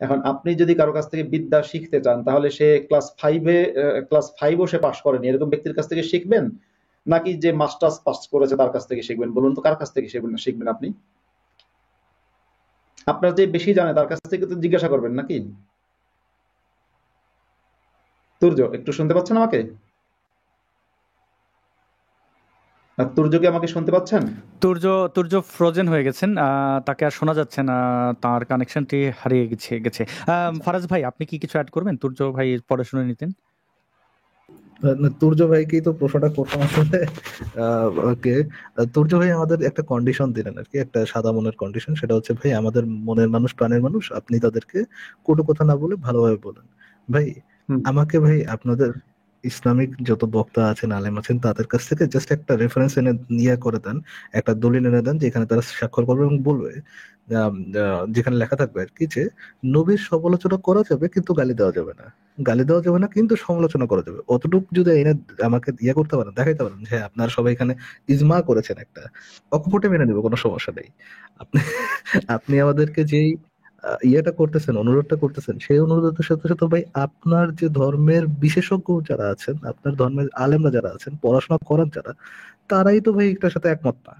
এখন আপনি যদি কারো কাছ থেকে বিদ্যা শিখতে চান, তাহলে সে ক্লাস ফাইভও সে পাস করেনি এরকম ব্যক্তির কাছ থেকে শিখবেন, নাকি যে মাস্টার্স পাস করেছে তার কাছ থেকে শিখবেন? বলুন তো, কার কাছ থেকে শিখবেন আপনি? আপনার যে বেশি জানে তার কাছ থেকে তো জিজ্ঞাসা করবেন নাকি? তুর্য, একটু শুনতে পাচ্ছেন আমাকে? তুর্য কি আমাকে শুনতে পাচ্ছেন? তুর্য ফ্রোজেন হয়ে গেছেন, তাকে আর শোনা যাচ্ছে না, তার কানেকশনটি হারিয়ে গেছে। ফারাজ ভাই, আপনি কি কিছু অ্যাড করবেন? তুর্য ভাই পড়ে শুনে নিতেন। তুর্য ভাইকেই তো প্রশ্নটা করতাম আসলে। ওকে, তুর্য ভাই আমাদের একটা কন্ডিশন দিলেন আর কি, একটা সাদা মনের কন্ডিশন। সেটা হচ্ছে ভাই, আমাদের মনের মানুষ, প্রাণের মানুষ, আপনি তাদেরকে কটু কথা না বলে ভালোভাবে বলেন। ভাই আমাকে ভাই আপনাদের ইসলামিক যত বক্তা আছেন, আলেম আছেন, তাদের কাছ থেকে জাস্ট একটা রেফারেন্স এনে নিয়ে করে দেন, একটা দলিল এনে দেন, যেখানে তারা স্বাক্ষর করবে এবং বলবে, যেখানে লেখা থাকবে আর কি, যে নবীর সমালোচনা করা যাবে কিন্তু গালি দেওয়া যাবে না, গালি দেওয়া যাবে না কিন্তু সমালোচনা করা যাবে। অতটুকু যদি এনে আমাকে করতে পারেন, দেখাইতে পারেন যে আপনারা সবাই এখানে ইজমা করেছেন, একটা অকপটে মেনে নেবো, কোনো সমস্যা নেই। আপনি আপনি আমাদেরকে যেই ইয়েটা করতেছেন, অনুরোধটা করতেছেন, সেই অনুরোধের সাথে সাথে ভাই আপনার যে ধর্মের বিশেষজ্ঞ যারা আছেন, আপনার ধর্মের আলেমরা যারা আছেন, পড়াশোনা করার যারা, তারাই তো ভাই এটার সাথে একমত না।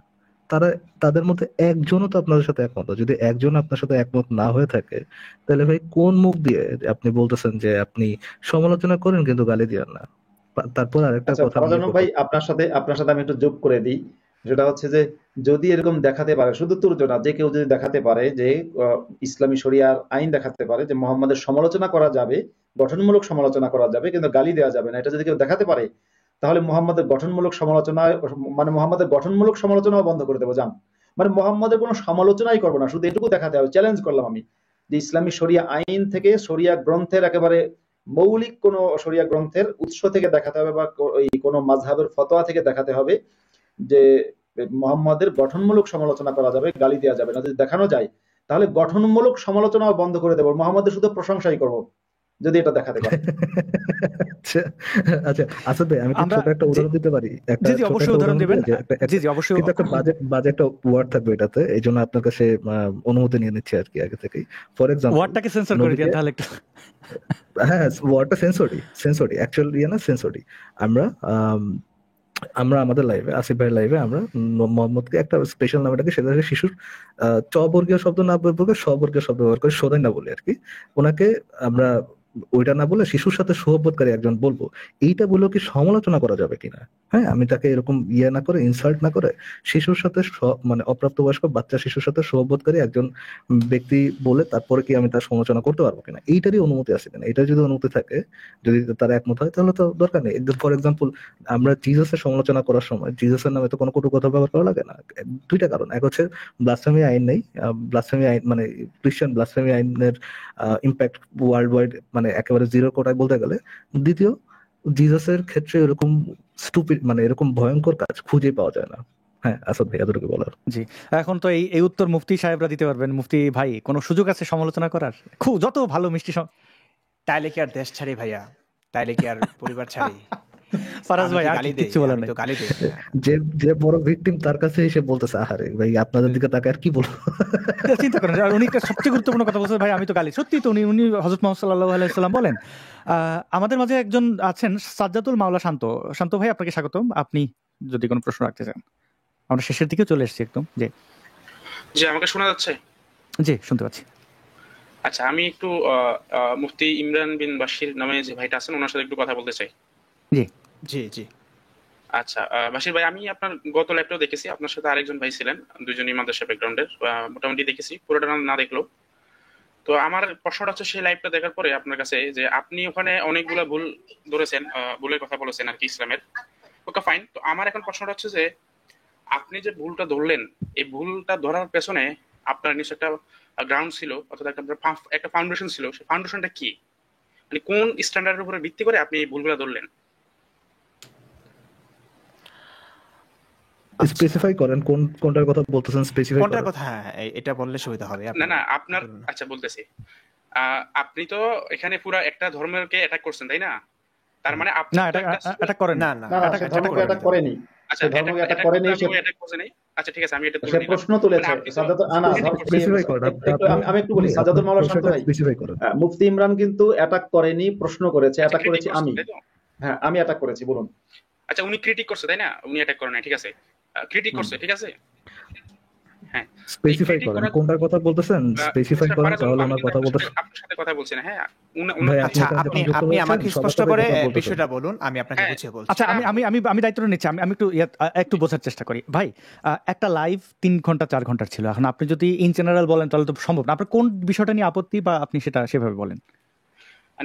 তারা, তাদের মধ্যে একজনও তো আপনাদের সাথে একমত না। যদি একজন আপনার সাথে একমত না হয়ে থাকে, তাহলে ভাই কোন মুখ দিয়ে আপনি বলতেছেন যে আপনি সমালোচনা করেন কিন্তু গালি দিয়েন না? তারপর আরেকটা আচ্ছা, কথা ফরাজ ভাই, আপনার সাথে আমি একটু যোগ করে দিই। যেটা হচ্ছে যে যদি এরকম দেখাতে পারে, শুধু তুর্য না, যে কেউ যদি দেখাতে পারে যে ইসলামী শরিয়ার আইন দেখাতে পারে যে মোহাম্মদের সমালোচনা করা যাবে, গঠনমূলক সমালোচনা করা যাবে কিন্তু গালি দেওয়া যাবে না, এটা যদি কেউ দেখাতে পারে, তাহলে মোহাম্মদের গঠনমূলক সমালোচনা, মানে মোহাম্মদের গঠনমূলক সমালোচনাও বন্ধ করে দেবো, যান। মানে মোহাম্মদের কোনো সমালোচনাই করবো না, শুধু এটুকু দেখাতে হবে, চ্যালেঞ্জ করলাম আমি, যে ইসলামী শরিয়া আইন থেকে, শরিয়া গ্রন্থের একেবারে মৌলিক কোন শরিয়া গ্রন্থের উৎস থেকে দেখাতে হবে, বা ওই কোন মাযহাবের ফতোয়া থেকে দেখাতে হবে যে মুহাম্মাদের গঠনমূলক সমালোচনা করা যাবে, গালি দেওয়া যাবে না। যদি দেখানো যায়, তাহলে গঠনমূলক সমালোচনাও বন্ধ করে দেবো, মুহাম্মাদের শুধু প্রশংসাই করব, যদি এটা দেখাতে পারে। আচ্ছা আচ্ছা, আসাদ ভাই, আমি কি ছোট একটা উদাহরণ দিতে পারি? একটা জি ছোট অবশ্যই একটা উদাহরণ দিবেন। জি অবশ্যই, কিন্তু একটা বাজে একটা ওয়ার্ড থাকবে এটাতে, এই জন্য আপনার কাছে অনুমতি নিয়ে নিচ্ছি আর কি আগে থেকেই। ফর এক্সাম্পল, ওয়ার্ডটাকে সেন্সর করে দিন তাহলে একটু। হ্যাঁ, ওয়ার্ডটা সেন্সরি অ্যাকচুয়ালি না, সেন্সরি। আমরা আমরা আমাদের লাইভে, আসিফ ভাইয়ের লাইভে, আমরা মোহাম্মদকে একটা স্পেশাল নাম, এটাকে, সেটা হচ্ছে শিশুর চবর্গীয় শব্দ না ব্যবহার করে স্ববর্গীয় শব্দ ব্যবহার করে, সদাই না বলে আর কি। ওনাকে আমরা ওইটা না বলে শিশুর সাথে সুহবতকারী একজন বলবো, এইটা বলেও কি সমালোচনা করা যাবে কিনা? হ্যাঁ, আমি তাকে এরকম ইয়ে না করে, ইনসাল্ট না করে, শিশুর সাথে মানে অপ্রাপ্তবয়স্ক বাচ্চা শিশুর সাথে সুহবতকারী একজন ব্যক্তি বলে তারপরে কি আমি তার সমালোচনা করতে পারবো কিনা? এইটারই অনুমতি আছে কিনা? এটা যদি অনুমতি থাকে, যদি তারা একমত হয়, তাহলে তো দরকার নেই। ফর এক্সাম্পল, আমরা জিসাসের সমালোচনা করার সময় জিসাসের নামে তো কোনো কটু কথা ব্যবহার করা লাগে না। দুইটা কারণ, এক হচ্ছে ব্লাসফেমি আইন নেই, ব্লাসফেমি আইন মানে খ্রিস্টান ব্লাসফেমি আইনের ইম্প্যাক্ট ওয়ার্ল্ড ওয়াইড মানে একেবারে জিরো কোটায় বলতে গেলে। দ্বিতীয়, জিসাসের ক্ষেত্রে এরকম স্টুপিড মানে এরকম ভয়ঙ্কর কাজ খুঁজে পাওয়া যায় না। হ্যাঁ, আসাদ ভাই, এতটুকু বলার। জি, এখন তো এই উত্তর মুফতি সাহেবরা দিতে পারবেন। মুফতি ভাই, কোনো সুযোগ আছে সমালোচনা করার? খুব যত ভালো মিষ্টি তাইলে কি আর দেশ ছাড়ি ভাইয়া? তাইলে কি আর পরিবার ছাড়ি? ফারাজ ভাই, আর কিছু বলার নাই। যে বড় ভিকটিম তার কাছে এসে বলতেছে, আহারে ভাই আপনাদের দিকে তাকে আর কি বলবো? চিন্তা করেন, আর উনি একটা সবচেয়ে গুরুত্বপূর্ণ কথা বলছেন, ভাই আমি তো গালি, সত্যি তো উনি হযরত মুহাম্মদ সাল্লাল্লাহু আলাইহি ওয়াসাল্লাম বলেন। আমাদের মাঝে একজন আছেন সাজ্জাদুল মাওলা শান্ত ভাই, আপনাকে স্বাগতম। আপনি যদি কোনো প্রশ্ন রাখতে চান। আমরা শেষের দিকে চলে এসেছি একদম। জি, আমাকে শোনা যাচ্ছে? জি, শুনতে পাচ্ছি। আচ্ছা, আমি একটু মুফতি ইমরান বিন বাশির নামে যে ভাইটা আছেন, ওনার সাথে একটু কথা বলতে চাই। জি জি জি। আচ্ছা, বাশির ভাই, আমি আপনার গত ল্যাপটাও দেখেছি, আপনার সাথে আরেকজন ভাই ছিলেন, দুজনই মাদ্রাসা ব্যাকগ্রাউন্ডের, মোটামুটি দেখেছি, পুরোটা না দেখলো। তো আমার প্রশ্নটা হচ্ছে সেই লাইভটা দেখার পরে আপনার কাছে, যে আপনি ওখানে অনেকগুলো ভুল ধরেছেন, ভুলের কথা বলেছেন আর কি ইসলামের। ওকে, ফাইন। তো আমার এখন প্রশ্নটা হচ্ছে যে আপনি যে ভুলটা ধরলেন, এই ভুলটা ধরার পেছনে আপনার নিশ্চয় একটা গ্রাউন্ড ছিল, অর্থাৎ একটা ফাউন্ডেশন ছিল। সেই ফাউন্ডেশনটা কি, মানে কোন স্ট্যান্ডার্ডের উপরে ভিত্তি করে আপনি এই ভুলগুলো ধরলেন? স্পেসিফাই করেন কোনটার কথা বলতেছেন, স্পেসিফাই কোনটার করেন। কথা? হ্যাঁ, এটা বললে সুবিধা হবে। না, আপনার, আচ্ছা বলতেছি, আপনি তো এখানে পুরো একটা ধর্মকে অ্যাটাক করছেন, তাই না? তার মানে আপনি না, এটা করেন না, না, না, না, সে ধর্মকে অ্যাটাক করেনি, আচ্ছা, সে ধর্মকে অ্যাটাক করেনি, সে অ্যাটাক করছে নাই। আচ্ছা, ঠিক আছে, আমি এটা সে তুলে নিলাম। প্রশ্ন তুলেছে। মানে আপনি তো সাজ্জাদ, না, স্পেসিফাই করেন। আমি একটু বলি, সাজ্জাদুল মাওলা শান্ত ভাই, স্পেসিফাই করেন। মুফতি ইমরান কিন্তু অ্যাটাক করেনি, প্রশ্ন করেছে। অ্যাটাক critic করেছি করছে, আমি। তাই তো? হ্যাঁ, আমি অ্যাটাক করেছি, বলুন। আচ্ছা, উনি ক্রিটিক করছে, তাই না? উনি অ্যাটাক করে নাই, ঠিক আছে, ক্রিটিক করছে, ঠিক আছে। হ্যাঁ, স্পেসিফাই critic করেন করার- কোনটার কথা বলতেছেন, স্পেসিফাই করেন, ফারাজ, তাহলে আমি ওনার কিন্তু কথা বলতে। আপনার সাথে কথা বলছি না, হ্যাঁ। ভাই, আচ্ছা, আপনি আপনি যুক্ত আপনি হয়েছেন, আমাকে সবার স্পষ্ট সাথে করে কথা বলতে বিষয়টা বলুন, আমি আপনাকে হ্যাঁ। বুঝিয়ে বলছি। আচ্ছা, আমি দায়িত্ব নিচ্ছি। আমি একটু বোঝার চেষ্টা করি ভাই। একটা লাইভ 3 ঘন্টা 4 ঘন্টার ছিল। এখন আপনি যদি ইন জেনারেল বলেন তাহলে তো সম্ভব না। আপনার কোন বিষয়টা নিয়ে আপত্তি, বা আপনি সেটা সেভাবে বলেন।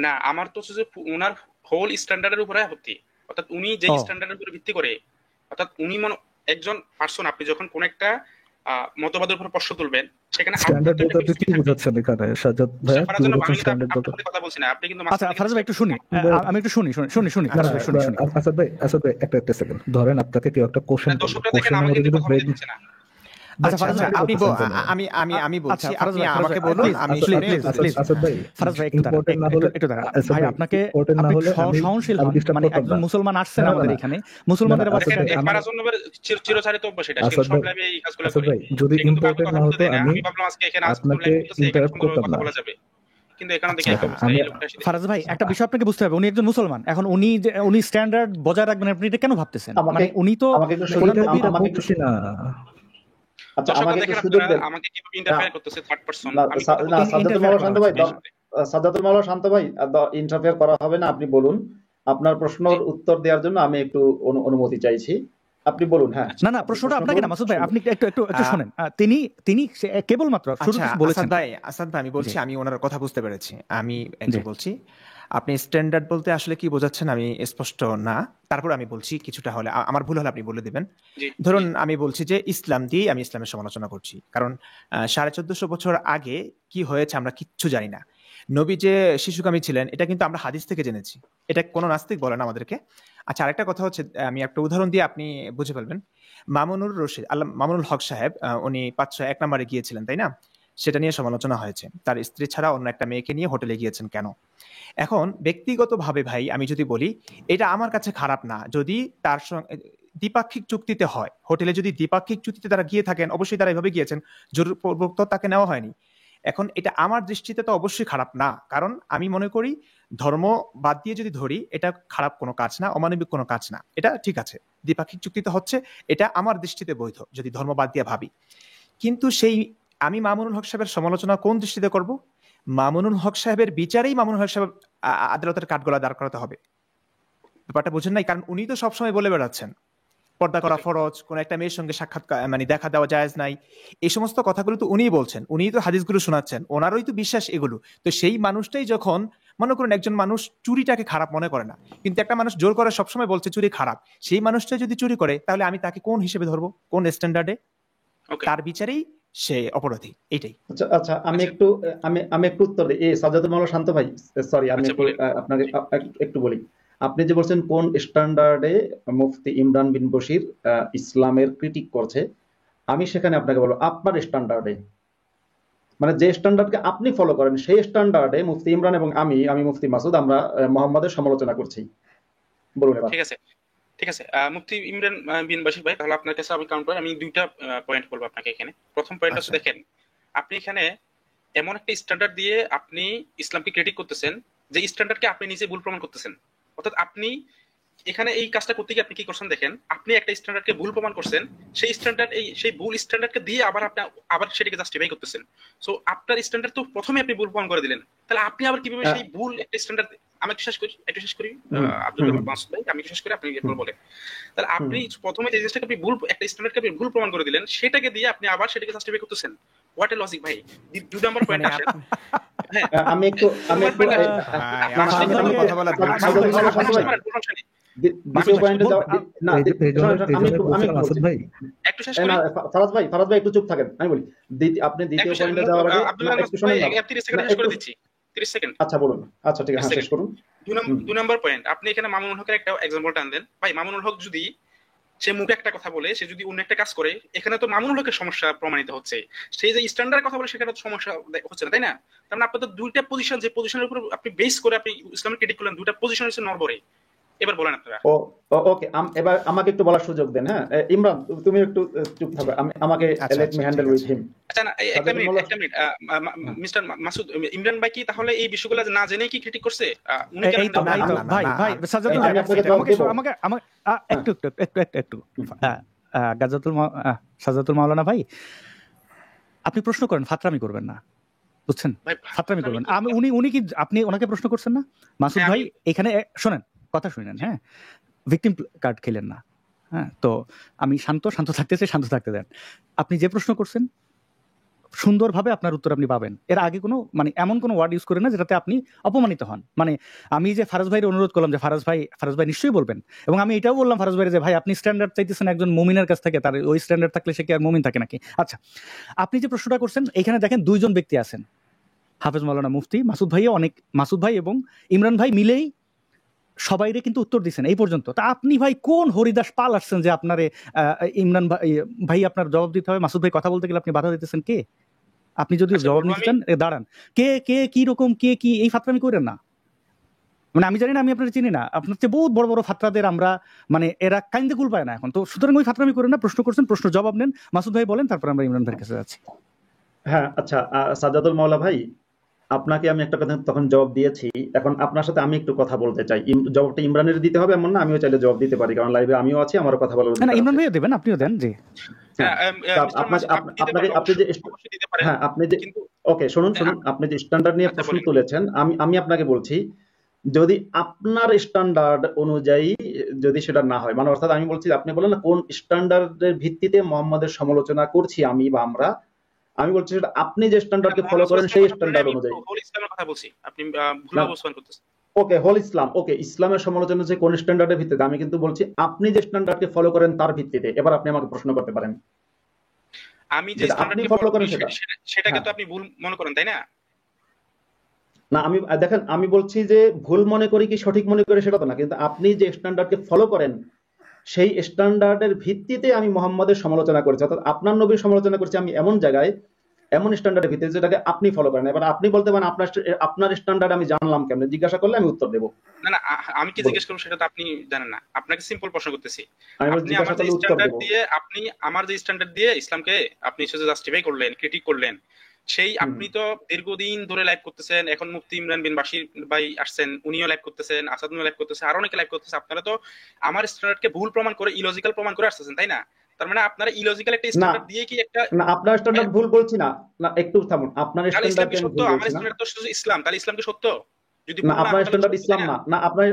না, আমার তো হচ্ছে যে উনার হোল স্ট্যান্ডার্ডের উপরে আপত্তি, অর্থাৎ উনি যে স্ট্যান্ডার্ডের উপরে ভিত্তি করে, অর্থাৎ উনি একজন পার্সন, আপনি যখন কোন একটা মতবাদের উপর প্রশ্ন তুলবেন, সেখানে স্ট্যান্ডার্ড বলতে আপনি কি বোঝাচ্ছেন এখানে সাজ্জাদ ভাইয়া? কি বোঝাচ্ছেন স্ট্যান্ডার্ড বলতে? কথা বলছি না, আপনি কিন্তু আচ্ছা, ফারাজ ভাই একটু শুনি, আমি একটু শুনি। আসাদ ভাই, একটা সেকেন্ড ধরেন। আপনাকে কেউ একটা কোশ্চেন করলো, কোশ্চেনের মধ্যে যদি ব্রেক। আচ্ছা, ফারাজ ভাই, আমি বলছি, ফারাজ আপনি ভাই, আমাকে বলুন, আমি শুনে আসাদ ভাই, ফারাজ ভাই ইম্পর্টেন্ট না হলে ভাই, আপনাকে ইম্পর্টেন্ট না হলে আমি সহনশীল হন। ডিস্টার্ব মানে করতাম একজন না। মুসলমান আসছেন আমাদের এখানে, মুসলমানদের আবার আসাদ ভাই, চিরচারিত অভ্যাস এটা, আসাদ সব লাইভে এই কাজগুলো আসাদ করে। ভাই, যদি কিন্তু ইম্পর্টেন্ট না হতো আমি ভাবলাম আজকে এখানে আপনাকে ইন্টারাপ্ট করতাম না। বলা যাবে, কিন্তু এখানে দেখি একটা অবস্থা, আমি এই লোকটা এসে- ফারাজ ভাই, একটা বিষয় আপনাকে বুঝতে হবে, উনি একজন মুসলমান। এখন উনি স্ট্যান্ডার্ড বজায় রাখবেন, আপনি এটা কেন ভাবতেছেন? মানে উনি তো আমাকে একটু ওনার সুযোগ নবীর- দেন, আমাকে একটু না। আচ্ছা, দর্শকরা আমাকে একটু দেখেন, সুযোগ আপনারা দেন। আমাকে কিভাবে ইন্টারফেয়ার করতেছে থার্ড পারসন। না, আমি না, সাজ্জাদুল মাওলা শান্ত ভাই, সাজ্জাদুল মাওলা শান্ত ভাই, ইন্টারফেয়ার করা হবে না। আপনি বলুন, আপনার প্রশ্নের উত্তর দেওয়ার জন্য আমি একটু অনুমতি চাইছি। আপনি বলুন। হ্যাঁ, না, প্রশ্নটা আপনাকে না, মাসুদ ভাই, আপনি একটু শুনেন। তিনি কেবলমাত্র শুরুতে আচ্ছা, বলেছেন। আসাদ ভাই, আমি বলছি, আমি ওনার কথা বুঝতে পেরেছি। আমি বলছি, আপনি স্ট্যান্ডার্ড বলতে আসলে কি বোঝাচ্ছেন আমি স্পষ্ট না। তারপর আমি বলছি, কিছুটা হলে আমার ভুল হলে আপনি বলে দিবেন। ধরুন, আমি বলছি যে ইসলাম দিয়ে আমি ইসলামের সমালোচনা করছি, কারণ 1450 বছর আগে কি হয়েছে আমরা কিচ্ছু জানি না। নবী যে শিশুকামী ছিলেন, এটা কিন্তু আমরা হাদিস থেকে জেনেছি, এটা কোনো নাস্তিক বলে না আমাদেরকে। আচ্ছা, আরেকটা কথা হচ্ছে, আমি একটা উদাহরণ দিয়ে আপনি বুঝে ফেলবেন। মামুনুল হক সাহেব, উনি 501 নম্বরে গিয়েছিলেন, তাই না? সেটা নিয়ে সমালোচনা হয়েছে, তার স্ত্রী ছাড়া অন্য একটা মেয়েকে নিয়ে হোটেলে গিয়েছেন কেন। এখন ব্যক্তিগতভাবে ভাই আমি যদি বলি, এটা আমার কাছে খারাপ না যদি তার সঙ্গে দ্বিপাক্ষিক চুক্তিতে হয়। হোটেলে যদি দ্বিপাক্ষিক চুক্তিতে তারা গিয়ে থাকেন, অবশ্যই তারা এভাবে গিয়েছেন, জোরপূর্বক তো তাকে নেওয়া হয়নি। এখন এটা আমার দৃষ্টিতে তো অবশ্যই খারাপ না, কারণ আমি মনে করি ধর্ম বাদ দিয়ে যদি ধরি, এটা খারাপ কোনো কাজ না, অমানবিক কোনো কাজ না, এটা ঠিক আছে। দ্বিপাক্ষিক চুক্তিতে হচ্ছে, এটা আমার দৃষ্টিতে বৈধ যদি ধর্ম বাদ দিয়ে ভাবি। কিন্তু আমি মামুনুল হক সাহেবের সমালোচনা কোন দৃষ্টিতে করব? মামুনুল হক সাহেবের বিচারেই মামুনুল হক সাহেব আদালতের কাঠগড়া দাঁড় করাতে হবে। ব্যাপারটা বুঝেন নাই? কারণ উনি তো সবসময় বলে বেড়াচ্ছেন পর্দা করা ফরজ, কোন একটা মেয়ের সঙ্গে সাক্ষাৎ মানে দেখা দেওয়া জায়েজ নাই, এই সমস্ত কথাগুলো তো উনিই বলছেন, উনিই তো হাদিসগুলো শোনাচ্ছেন, ওনারই তো বিশ্বাস এগুলো। তো সেই মানুষটাই যখন, মনে করুন একজন মানুষ চুরিটাকে খারাপ মনে করে না, কিন্তু একটা মানুষ জোর করে সবসময় বলছে চুরি খারাপ, সেই মানুষটা যদি চুরি করে, তাহলে আমি তাকে কোন হিসেবে ধরবো, কোন স্ট্যান্ডার্ডে? তার বিচারেই সে অপরাধী, এটাই। আচ্ছা, আমি একটু উত্তর দিই। সাজ্জাদুল মাওলা শান্ত ভাই, সরি, আমি আপনাকে একটু বলি। আপনি যে বলছেন কোন স্ট্যান্ডার্ডে মুফতি ইমরান বিন বশির ইসলামের ক্রিটিক করছে, আমি সেখানে আপনাকে বলবো আপনার স্ট্যান্ডার্ডে, মানে যে স্ট্যান্ডার্ডকে আপনি ফলো করেন, সেই স্ট্যান্ডার্ডে মুফতি ইমরান এবং আমি মুফতি মাসুদ, আমরা মোহাম্মদের সমালোচনা করছি। বলুন এবার। ঠিক আছে, মুফতি ইমরান বিন বশির ভাই, তাহলে আপনার কাছে আমি কাউন্ট করি, আমি 2টা পয়েন্ট বলবো আপনাকে এখানে। প্রথম পয়েন্ট হচ্ছে, দেখেন আপনি এখানে এমন একটা স্ট্যান্ডার্ড দিয়ে আপনি ইসলামকে ক্রিটিক করতেছেন, যে স্ট্যান্ডার্ডকে আপনি নিজে ভুল প্রমাণ করতেছেন। অর্থাৎ আপনি এখানে এই কাজটা করতে গিয়ে আপনি কি করছেন দেখেন, আপনি একটা স্ট্যান্ডার্ডকে ভুল প্রমাণ করছেন, সেই স্ট্যান্ডার্ড সেই ভুল স্ট্যান্ডার্ডকে দিয়ে আবার সেটাকে জাস্টিফাই করতেছেন। সো আপনার স্ট্যান্ডার্ড তো প্রথমে আপনি ভুল প্রমাণ করে দিলেন, তাহলে আপনি আবার কিভাবে সেই ভুল একটা স্ট্যান্ডার্ড, আমি একটু শেষ করি আব্দুল মাসুদ ভাই, আমি শেষ করি, আপনি এরপর বলে। তাহলে আপনি প্রথমে যে জিনিসটাকে আপনি ভুল, একটা স্ট্যান্ডার্ডকে আপনি ভুল প্রমাণ করে দিলেন, সেটাকে দিয়ে আপনি আবার সেটাকে জাস্টিফাই করতেছেন। হোয়াট এ লজিক ভাই। 2 নাম্বার পয়েন্ট আসে। হ্যাঁ আমি একটু দ্বিতীয় পয়েন্টে যাও না, একটু শেষ করি। ফারাজ ভাই একটু চুপ থাকেন, আমি বলি। আপনি দ্বিতীয় পয়েন্টে যাওয়ার আগে একটু শুনুন না, 30 সেকেন্ড শেষ করে দিচ্ছি, 30 সেকেন্ড। আচ্ছা বলুন। আচ্ছা ঠিক আছে, শেষ করুন। 2 নাম্বার পয়েন্ট, আপনি এখানে মামুনুল হকের একটা এক্সাম্পল টান দেন। ভাই মামুনুল হক যদি সে মুখে একটা কথা বলে, সে যদি অন্য একটা কাজ করে, এখানে তো মামুনুল হকের সমস্যা প্রমাণিত হচ্ছে। সেই যে স্ট্যান্ডার্ড কথা বলে সেখানে তো সমস্যা হচ্ছে না, তাই না? তার মানে আপনার তো দুইটা পজিশন, যে পজিশনের উপর আপনি বেস করে আপনি ইসলামের ক্রিটিক করলেন, দুইটা পজিশন হচ্ছে নরবরে। এবার বলেন আপনারা। ওকে, এবার আমাকে একটু বলার সুযোগ দেন। হ্যাঁ ইমরান, তুমি একটু চুপ থাকো, আমাকে let me handle with him. আচ্ছা না, একটা মিনিট মিস্টার মাসুদ, ইমরান ভাই কি তাহলে এই বিষয়গুলো না জেনে কি ক্রিটিক করছে? উনি কেন? ভাই সাজ্জাদুল, আমাকে একটু সাজ্জাদুল মাওলানা ভাই, আপনি প্রশ্ন করেন, ফাতরামি করবেন না, বুঝছেন? ফাতরামি করবেন। উনি কি আপনি ওনাকে প্রশ্ন করছেন না? মাসুদ ভাই এখানে শোনেন, কথা শুনেন। হ্যাঁ, ভিকটিম কার্ড খেলেন না। হ্যাঁ, তো আমি শান্ত থাকতে দেন। আপনি যে প্রশ্ন করছেন সুন্দরভাবে আপনার উত্তর আপনি পাবেন। এর আগে কোনো এমন কোনো ওয়ার্ড ইউজ করেন না যেটাতে আপনি অপমানিত হন। আমি যে ফারাজ ভাইয়ের অনুরোধ করলাম যে ফারাজ ভাই নিশ্চয়ই বলবেন, এবং আমি এটাও বললাম ফারাজ ভাইয়ের যে ভাই আপনি স্ট্যান্ডার্ড চাইতেছেন একজন মুমিনের কাছ থেকে, তার ওই স্ট্যান্ডার্ড থাকলে সে কি আর মুমিন থাকে নাকি? আচ্ছা, আপনি যে প্রশ্নটা করছেন, এখানে দেখেন 2 জন ব্যক্তি আছেন, হাফেজ মাওলানা মুফতি মাসুদ ভাই এবং ইমরান ভাই মিলেই সবাইরে কিন্তু উত্তর দিচ্ছেন এই পর্যন্ত। তা আপনি ভাই কোন হরিদাস পাল আসছেন যে আপনারে ইমরান ভাই আপনার জবাব দিতে হবে? মাসুদ ভাই কথা বলতে গেলে আপনি বাধা দিতেছেন কে? আপনি যদি জবাব নিতে চান দাঁড়ান, কে কি রকম, কে কি, এই ফাতরামি করেন না। আমি জানি না, আমি আপনার চিনি না, আপনার চেয়ে বহুত বড় বড় ফাতরাদের আমরা এরা কাইন্দে কুল পায় না এখন। তো সুতরাং ওই ফাতরামি করেন না, প্রশ্ন করছেন, প্রশ্ন জবাব নেন। মাসুদ ভাই বলেন, তারপর আমরা ইমরান ভাইয়ের কাছে যাচ্ছি। হ্যাঁ আচ্ছা, সাজ্জাদুল মাওলা ভাই, আপনাকে আমি একটা কথা তখন জবাব দিয়েছি, এখন আপনার সাথে আমি একটু কথা বলতে চাই। জবাবটা ইমরানের দিতে হবে এমন না, আমিও চাইলে জবাব দিতে পারি, কারণ লাইভে আমিও আছি, আমারও কথা বলার না, ইমরান ভাইও দেবেন, আপনিও দেন। জি ওকে, শুনুন, আপনি যে স্ট্যান্ডার্ড নিয়ে প্রশ্ন তুলেছেন, আমি আপনাকে বলছি, যদি আপনার স্ট্যান্ডার্ড অনুযায়ী যদি সেটা না হয়, অর্থাৎ আমি বলছি, আপনি বলেন না কোন স্ট্যান্ডার্ডের ভিত্তিতে মোহাম্মদের সমালোচনা করছি আমি বা আমরা, আমি বলছি সেটা আপনি যে স্ট্যান্ডার্ডকে ফলো করেন সেই স্ট্যান্ডার্ড অনুযায়ী। হোল ইসলামের কথা বলছি, আপনি ভুল অবস্থান করতেছেন। ওকে, হোল ইসলাম, ওকে, ইসলামের সমালোচনা যে কোন স্ট্যান্ডার্ডের ভিত্তিতে, আমি কিন্তু বলছি আপনি যে স্ট্যান্ডার্ডকে ফলো করেন তার ভিত্তিতে। এবার আপনি আমাকে প্রশ্ন করতে পারেন, আমি যে স্ট্যান্ডার্ডকে ফলো করেন সেটাকে তো আপনি ভুল মনে করেন, তাই না? না, আমি দেখেন, আমি বলছি যে ভুল মনে করি কি সঠিক মনে করি সেটা তো না, কিন্তু আপনি যে স্ট্যান্ডার্ডকে ফলো করেন সেই স্ট্যান্ডার্ডের ভিত্তিতে আমি মোহাম্মদের সমালোচনা করছি, অর্থাৎ আপনার নবীর সমালোচনা করছি আমি এমন জায়গায়, এমন স্ট্যান্ডার্ডের ভিত্তিতে যেটাকে আপনি ফলো করেন। এবার আপনি বলতে পারেন আপনার স্ট্যান্ডার্ড আমি জানলাম কেমন, জিজ্ঞাসা করলে আমি উত্তর দেবো। না, আমি কি জিজ্ঞেস করব সেটা তো আপনি জানেন না, আপনাকে সিম্পল প্রশ্ন করতেছি। আপনি আমার যে স্ট্যান্ডার্ড দিয়ে ইসলামকে আপনি জাস্টিফাই করলেন, ক্রিটিক করলেন, সেই আপনি তো দীর্ঘদিন ধরে লাইভ করতেছেন। এখন মুফতি ইমরান বিন বাশির ভাই আসছেন, উনিও লাইভ করতেছেন, আসাদুল লাইভ করতেছে, আর অনেকে লাইভ করতেছে। আপনারা তো আমার স্ট্যান্ডার্ডকে ভুল প্রমাণ করে, ইলজিক্যাল প্রমাণ করে আসতেছেন, তাই না? তার মানে আপনারা ইলজিক্যাল একটা স্ট্যান্ডার্ড দিয়ে কি একটা, না আপনার স্ট্যান্ডার্ড ভুল বলছি না, না একটু থামুন, আপনার স্ট্যান্ডার্ড সত্য, আমার স্ট্যান্ডার্ড তো শুধু ইসলাম, তাহলে ইসলাম কি সত্য? যদি না আপনার স্ট্যান্ডার্ড ইসলাম না, না আপনার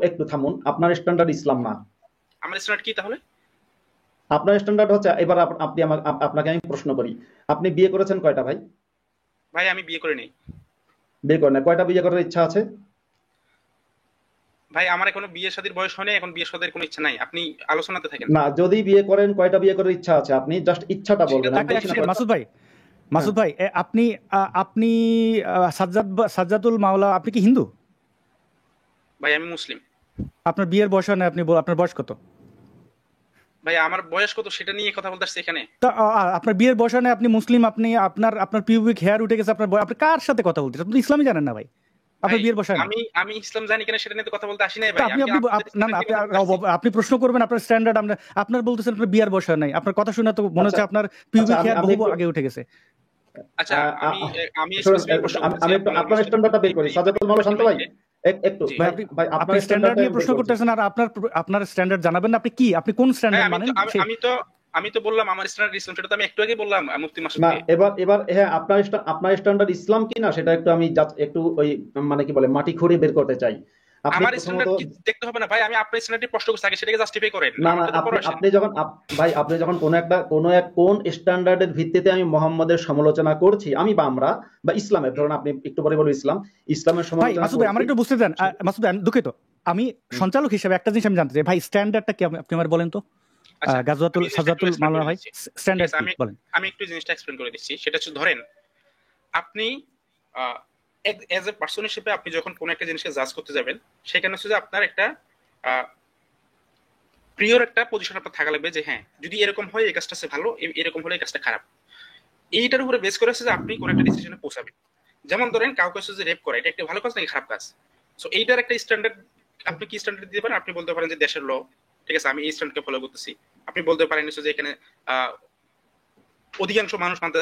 একটু থামুন, আপনার স্ট্যান্ডার্ড ইসলাম না, আমার স্ট্যান্ডার্ড কি তাহলে? আপনার স্ট্যান্ডার্ড হচ্ছে, এবার আপনাকে আমি প্রশ্ন করি, আপনি বিয়ে করেছেন কয়টা ভাই? ভাই আমি বিয়ে করে নেই। বিয়ে করেন না, কয়টা বিয়ে করার ইচ্ছা আছে? ভাই আমার এখনো বিয়ে শাদীর বয়স হয়নি, এখন বিয়ে শাদীর কোনো ইচ্ছা নাই, আপনি আলোচনাতে থাকেন না। যদি বিয়ে করেন, কয়টা বিয়ে করার ইচ্ছা আছে? আপনি জাস্ট ইচ্ছাটা বলবেন। মাসুদ ভাই আপনি সাজ্জাদুল মাওলা, আপনি কি হিন্দু? ভাই আমি মুসলিম। আপনার বিয়ের বয়স হয় না, আপনার বয়স কত? ভাই আমার বয়স কত সেটা নিয়ে কথা বলতে আসছে এখানে? আপনার বিয়ের বয়স হয় না, আপনি মুসলিম, আপনি আপনার পিউবিক হেয়ার উঠে গেছে, আপনি কার সাথে কথা বলতেছেন? আপনি ইসলামই জানেন না ভাই, আপনার বিয়ের বয়স হয় না। আমি ইসলাম জানি কিনা সেটা নিয়ে কথা বলতে আসি নাই ভাই। আপনি প্রশ্ন করবেন আপনার স্ট্যান্ডার্ড, আপনার বলতেছেন আপনার বিয়ের বয়স হয় নাই, আপনার কথা শুনে তো মনে হচ্ছে আপনার পিউবিক হেয়ার বহু আগে উঠে গেছে। আচ্ছা আমি আপনার স্ট্যান্ডার্ডটা বের করি। সাজ্জাদুল মাওলা শান্ত ভাই, একটু জি ভাই আপনি ভাই আপনি আপনার স্ট্যান্ডার্ড স্ট্যান্ডার্ডটা নিয়ে আমি বের প্রশ্ন করছি। করতেছেন, আর আপনার স্ট্যান্ডার্ড জানাবেন না। আপনি কি, আপনি কোন হ্যাঁ স্ট্যান্ডার্ড আমি মানেন? তো আমি তো বললাম আমার স্ট্যান্ডার্ড ইসলাম, সেটা তো আমি একটু আগে বললাম মুফতি না মাসুদকে। এবার হ্যাঁ আপনার স্ট্যান্ডার্ড ইসলাম কিনা সেটা একটু আমি একটু ওই মানে কি বলে মাটি খুঁড়ে বের করতে চাই। আপনি আমার প্রথমত স্ট্যান্ডার্ড কি দেখতে হবে না ভাই, আমি আপনার স্ট্যান্ডার্ডে প্রশ্ন করছি, আগে সেটাকে জাস্টিফাই করেন, না আমারটা তো পরে আসেন। আপনি যখন ভাই আপনি যখন কোন স্ট্যান্ডার্ডের ভিত্তিতে আমি মোহাম্মদের সমালোচনা করছি, আমি বা আমরা বা ইসলামের, ধরুন আপনি একটু পরে বলবো ইসলামের ভাই সমালোচনা মাসুদ ভাই আমার করছি। একটু বুঝতে দেন। মাসুদ ভাই আমি দুঃখিত, আমি সঞ্চালক হিসেবে একটা জিনিস আমি জানতে চাই ভাই, স্ট্যান্ডার্ডটা কি আপনি আমার বলেন তো। আচ্ছা গাজওয়াতুল আমি জিনিসটা একটু সাজাতুল এক্সপ্লেন মাওলানা করে ভাই, দিচ্ছি। ঠিক স্ট্যান্ডার্ড আছে, কি বলেন? আমি একটু জিনিসটা এক্সপ্লেন করে দিচ্ছি। সেটা হচ্ছে ধরেন আপনি এজ এ পার্সন হিসেবে আপনি যখন কোনো একটা জিনিসকে জাজ করতে যাবেন, সেখানে হচ্ছে যে আপনার একটা প্রিয়র একটা পজিশন আপনার থাকা লাগবে যে হ্যাঁ যদি এরকম হয় এই কাজটা ভালো, এরকম হলে এই কাজটা খারাপ। এইটার উপরে বেস করে হচ্ছে যে আপনি কোনো একটা ডিসিশনে পৌঁছাবেন। যেমন ধরেন কাউকে হচ্ছে যে রেপ করা, এটা একটা ভালো কাজ নাকি খারাপ কাজ। সো এইটার একটা স্ট্যান্ডার্ড আপনি কি স্ট্যান্ডার্ড দিতে পারেন? আপনি বলতে পারেন যে দেশের ল, ঠিক আছে আমি এই স্ট্যান্ডার্ডকে ফলো করতেছি। আপনি বলতে পারেন যে এখানে অধিকাংশ মানুষ মানতে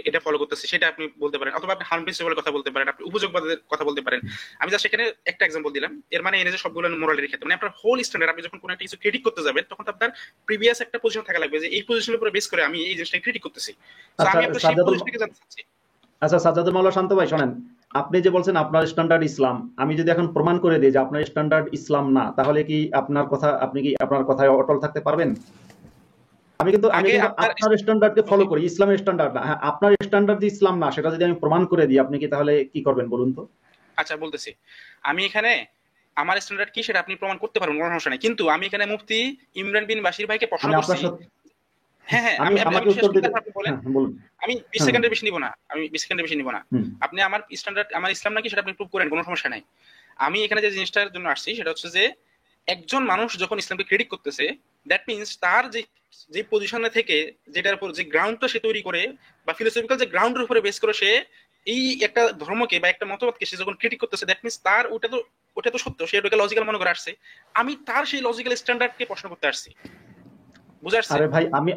এটা ফলো করতেছে, সেটা আপনি বলতে পারেন। অথবা আপনি হার্ম প্রিন্সিপালের কথা বলতে পারেন, আপনি উপযোগবাদের কথা বলতে পারেন। আমি জাস্ট এখানে একটা এক্সাম্পল দিলাম, এর মানে এনে যে সবগুলো মোরালের ক্ষেত্রে মানে আপনার হোল স্ট্যান্ডার্ড, আপনি যখন কোনো একটা কিছু ক্রিটিক করতে যাবেন তখন তো আপনার প্রিভিয়াস একটা পজিশন থাকা লাগবে যে এই পজিশনের উপরে বেস করে আমি এই জিনিসটা ক্রিটিক করতেছি। তো আচ্ছা আমি আপনার সেই পজিশনটাকে জানতে চাচ্ছি। সাজ্জাদুল মাওলা শান্ত ভাই শোনেন, আপনি যে বলছেন আপনার স্ট্যান্ডার্ড ইসলাম, আমি যদি এখন প্রমাণ করে দিই যে আপনার স্ট্যান্ডার্ড ইসলাম না, তাহলে কি আপনি কি আপনার কথায় অটল থাকতে পারবেন? আমি কিন্তু আপনার স্ট্যান্ডার্ডকে ফলো করি, ইসলামের স্ট্যান্ডার্ড না। হ্যাঁ আপনার স্ট্যান্ডার্ড যে ইসলাম না, সেটা যদি আমি প্রমাণ করে দিই, আপনি কি তাহলে কি করবেন বলুন তো? আচ্ছা বলতেছি, আমি এখানে আমার স্ট্যান্ডার্ড কি সেটা আপনি প্রমাণ করতে পারবেন, কোনো সমস্যা নেই। কিন্তু আমি এখানে মুফতি ইমরান বিন বাশির ভাইকে প্রশ্ন করছি। হ্যাঁ আমি আমাকে উত্তর দিতে বলুন। আমি 20 সেকেন্ডের বেশি নিব না, আপনি আমার স্ট্যান্ডার্ড আমার ইসলাম নাকি সেটা আপনি প্রুভ করেন, কোনো সমস্যা নাই। আমি এখানে যে জিনিসটার জন্য আসছি সেটা হচ্ছে যে একজন মানুষ যখন ইসলামকে ক্রিটিক করতেছে, দ্যাট মিন্স তার যে পজিশনে থেকে যেটার উপর যে গ্রাউন্ডটা সে তৈরি করে বা ফিলোসফিক্যাল যে গ্রাউন্ডের উপরে বেস করে সে এই একটা ধর্মকে বা একটা মতবাদকে সে যখন ক্রিটিক করতেছে, দ্যাট মিন্স তার ওটা তো সত্য, সে ওটাকে লজিক্যাল মনে করে আসছে। আমি তার সেই লজিক্যাল স্ট্যান্ডার্ডকে প্রশ্ন করতে আসছি, বুঝাচ্ছি? আরে ভাই আমি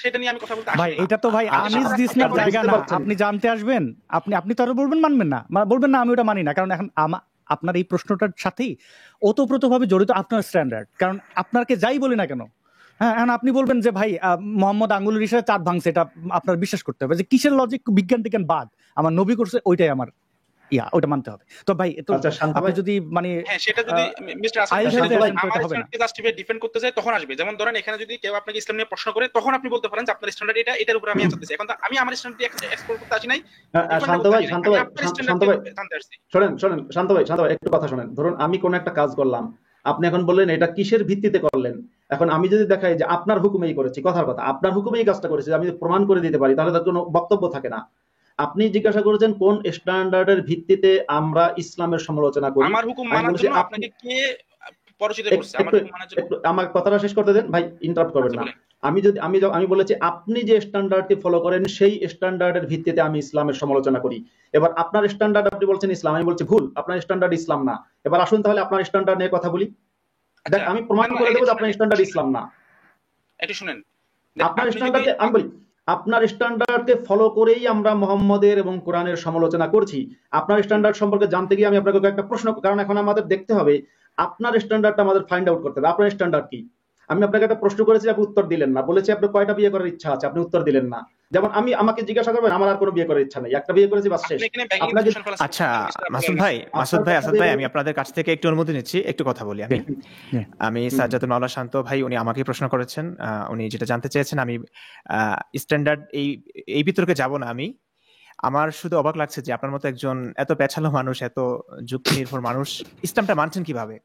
সেটা নিয়ে আমি কথা বলতে ভাই এটা তো ভাই আনিস দিসনার জায়গা না, আপনি জানতে আসবেন, আপনি তো আরো বলবেন মানবেন না, বলবেন না আমি ওটা মানি না। কারণ এখন আপনার এই প্রশ্নটার সাথেই ওতপ্রোতভাবে জড়িত আপনার স্ট্যান্ডার্ড। কারণ আপনাকে যাই বলি না কেন, হ্যাঁ এখন আপনি বলবেন যে ভাই মোহাম্মদ আঙ্গুলের ইশারায় চাঁদ ভাঙছে, এটা আপনার বিশ্বাস করতে হবে। যে কিসের লজিক, বিজ্ঞান টিজ্ঞান বাদ, আমার নবী করছে ওইটাই আমার ওটা মানতে হবে। তো ভাই আপনি যদি মানে সেটা যদি মিস্টার আসিফ জাস্টিফাই ডিফেন্ড করতে যায় তখন আসবে। যেমন ধরেন এখানে যদি কেউ আপনাকে ইসলাম নিয়ে প্রশ্ন করে, তখন আপনি বলতে পারেন যে আপনার স্ট্যান্ডার্ড এটার উপরে আমি আনসার দিচ্ছি। এখন আমি আমার স্ট্যান্ডার্ড এক্সপ্লোর করতে আসি নাই। শান্ত ভাই শোনেন শান্ত ভাই একটু কথা শোনেন। ধরুন আমি কোন একটা কাজ করলাম, আপনি এখন বললেন এটা কিসের ভিত্তিতে করলেন। এখন আমি যদি দেখাই যে আপনার হুকুমেই করেছি, কথার কথা আপনার হুকুমেই কাজটা করেছি, আমি প্রমাণ করে দিতে পারি, তাহলে তার কোনো বক্তব্য থাকে না। আপনি জিজ্ঞাসা করেছেন কোন স্ট্যান্ডার্ডের ভিত্তিতে আমরা ইসলামের সমালোচনা করি। আমার হুকুম মানার জন্য আপনাকে কে পরিচিত করছে? আমার হুকুম মানার জন্য একটু আমার কথাটা শেষ করতে দেন ভাই, ইন্টারাপ্ট করবেন না। আমি বলেছি আপনি যে স্ট্যান্ডার্ডটি ফলো করেন সেই স্ট্যান্ডার্ডের ভিত্তিতে আমি ইসলামের সমালোচনা করি। এবার আপনার স্ট্যান্ডার্ড আপনি বলছেন ইসলাম, আমি বলছি ভুল, আপনার স্ট্যান্ডার্ড ইসলাম না। এবার আসুন তাহলে আপনার স্ট্যান্ডার্ড নিয়ে কথা বলি। দেখ আমি প্রমাণ করে দেবো যে আপনার স্ট্যান্ডার্ড ইসলাম না। একটু শুনেন, আপনার স্ট্যান্ডার্ডে আমি বলি আপনার স্ট্যান্ডার্ডকে ফলো করেই আমরা মুহাম্মদের এবং কোরআনের সমালোচনা করছি। আপনার স্ট্যান্ডার্ড সম্পর্কে জানতে গিয়ে আমি আপনাকে একটা প্রশ্ন, কারণ এখন আমাদের দেখতে হবে আপনার স্ট্যান্ডার্ডটা আমাদের ফাইন্ড আউট করতে হবে। আপনার স্ট্যান্ডার্ড কি? আমি আপনাকে একটা প্রশ্ন করেছি, আপনি উত্তর দিলেন না। বলেছি আপনার কয়টা বিয়ে করার ইচ্ছা আছে, আপনি উত্তর দিলেন না। যেমন আমাকে জিজ্ঞাসা করবেন, আমার আর কোনো বিয়ে করার ইচ্ছা নেই, একটা বিয়ে করেছি বাস শেষ। আচ্ছা মাসুদ ভাই আসাদ ভাই আমি আপনাদের কাছ থেকে একটু অনুমতি নিচ্ছি, একটু কথা বলি। আমি সাজ্জাদুল মাওলা শান্ত ভাই, উনি আমাকে প্রশ্ন করেছেন, উনি যেটা জানতে চেয়েছেন। আমি স্ট্যান্ডার্ড এই বিতর্কে যাব না। আমার শুধু অবাক লাগছে যে আপনার মতো একজন এত পেছালো মানুষ, এত যুক্তি নির্ভর মানুষ ইসলামটা মানছেন কিভাবে।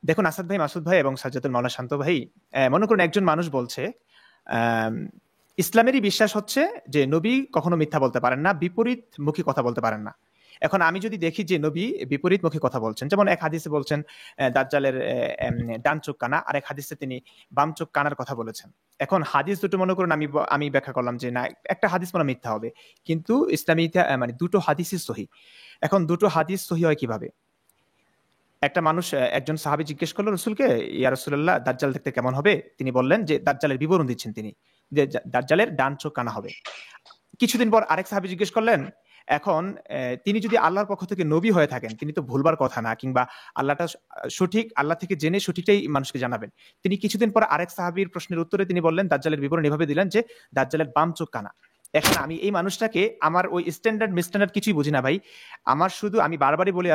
দেখুন আসাদ ভাই, মাসুদ ভাই এবং সাজ্জাদুল মাওলা শান্ত ভাই, মনে করুন একজন মানুষ বলছে ইসলামেরই বিশ্বাস হচ্ছে যে নবী কখনো মিথ্যা বলতে পারেন না, বিপরীত মুখী কথা বলতে পারেন না। এখন আমি যদি দেখি যে নবী বিপরীত মুখী কথা বলছেন, যেমন এক হাদিসে বলছেন দাজ্জালের ডান চোখ কানা, আর এক হাদিসে তিনি বাম চোখ কানার কথা বলেছেন। এখন হাদিস দুটো মনে করুন আমি ব্যাখ্যা করলাম যে না, একটা হাদিস মনে মিথ্যা হবে, কিন্তু ইসলামী মানে দুটো হাদিসই সহি। এখন দুটো হাদিস সহি হয় কিভাবে? একটা মানুষ, একজন সাহাবী জিজ্ঞেস করলো রসুলকে, ইয়া রাসূলুল্লাহ দাজ্জাল দেখতে কেমন হবে? তিনি বললেন যে দাজ্জালের বিবরণ দিচ্ছেন তিনি, যে দাজ্জালের ডান চোখ কানা হবে। কিছুদিন পর আরেক সাহাবী জিজ্ঞেস করলেন, এখন তিনি যদি আল্লাহর পক্ষ থেকে নবী হয়ে থাকেন, তিনি তো ভুলবার কথা না, কিংবা আল্লাহটা সঠিক, আল্লাহ থেকে জেনে সঠিকটাই মানুষকে জানাবেন। তিনি কিছুদিন পর আরেক সাহাবীর প্রশ্নের উত্তরে তিনি বললেন, দাজ্জালের বিবরণ এভাবে দিলেন যে দাজ্জালের বাম চোখ কানা। এখন আমি এই মানুষটাকে, আমার ওই স্ট্যান্ডার্ড মিস্ট্যান্ডার্ড কিছুই বুঝি না ভাই, আমার শুধু, আমি বারবারই বলে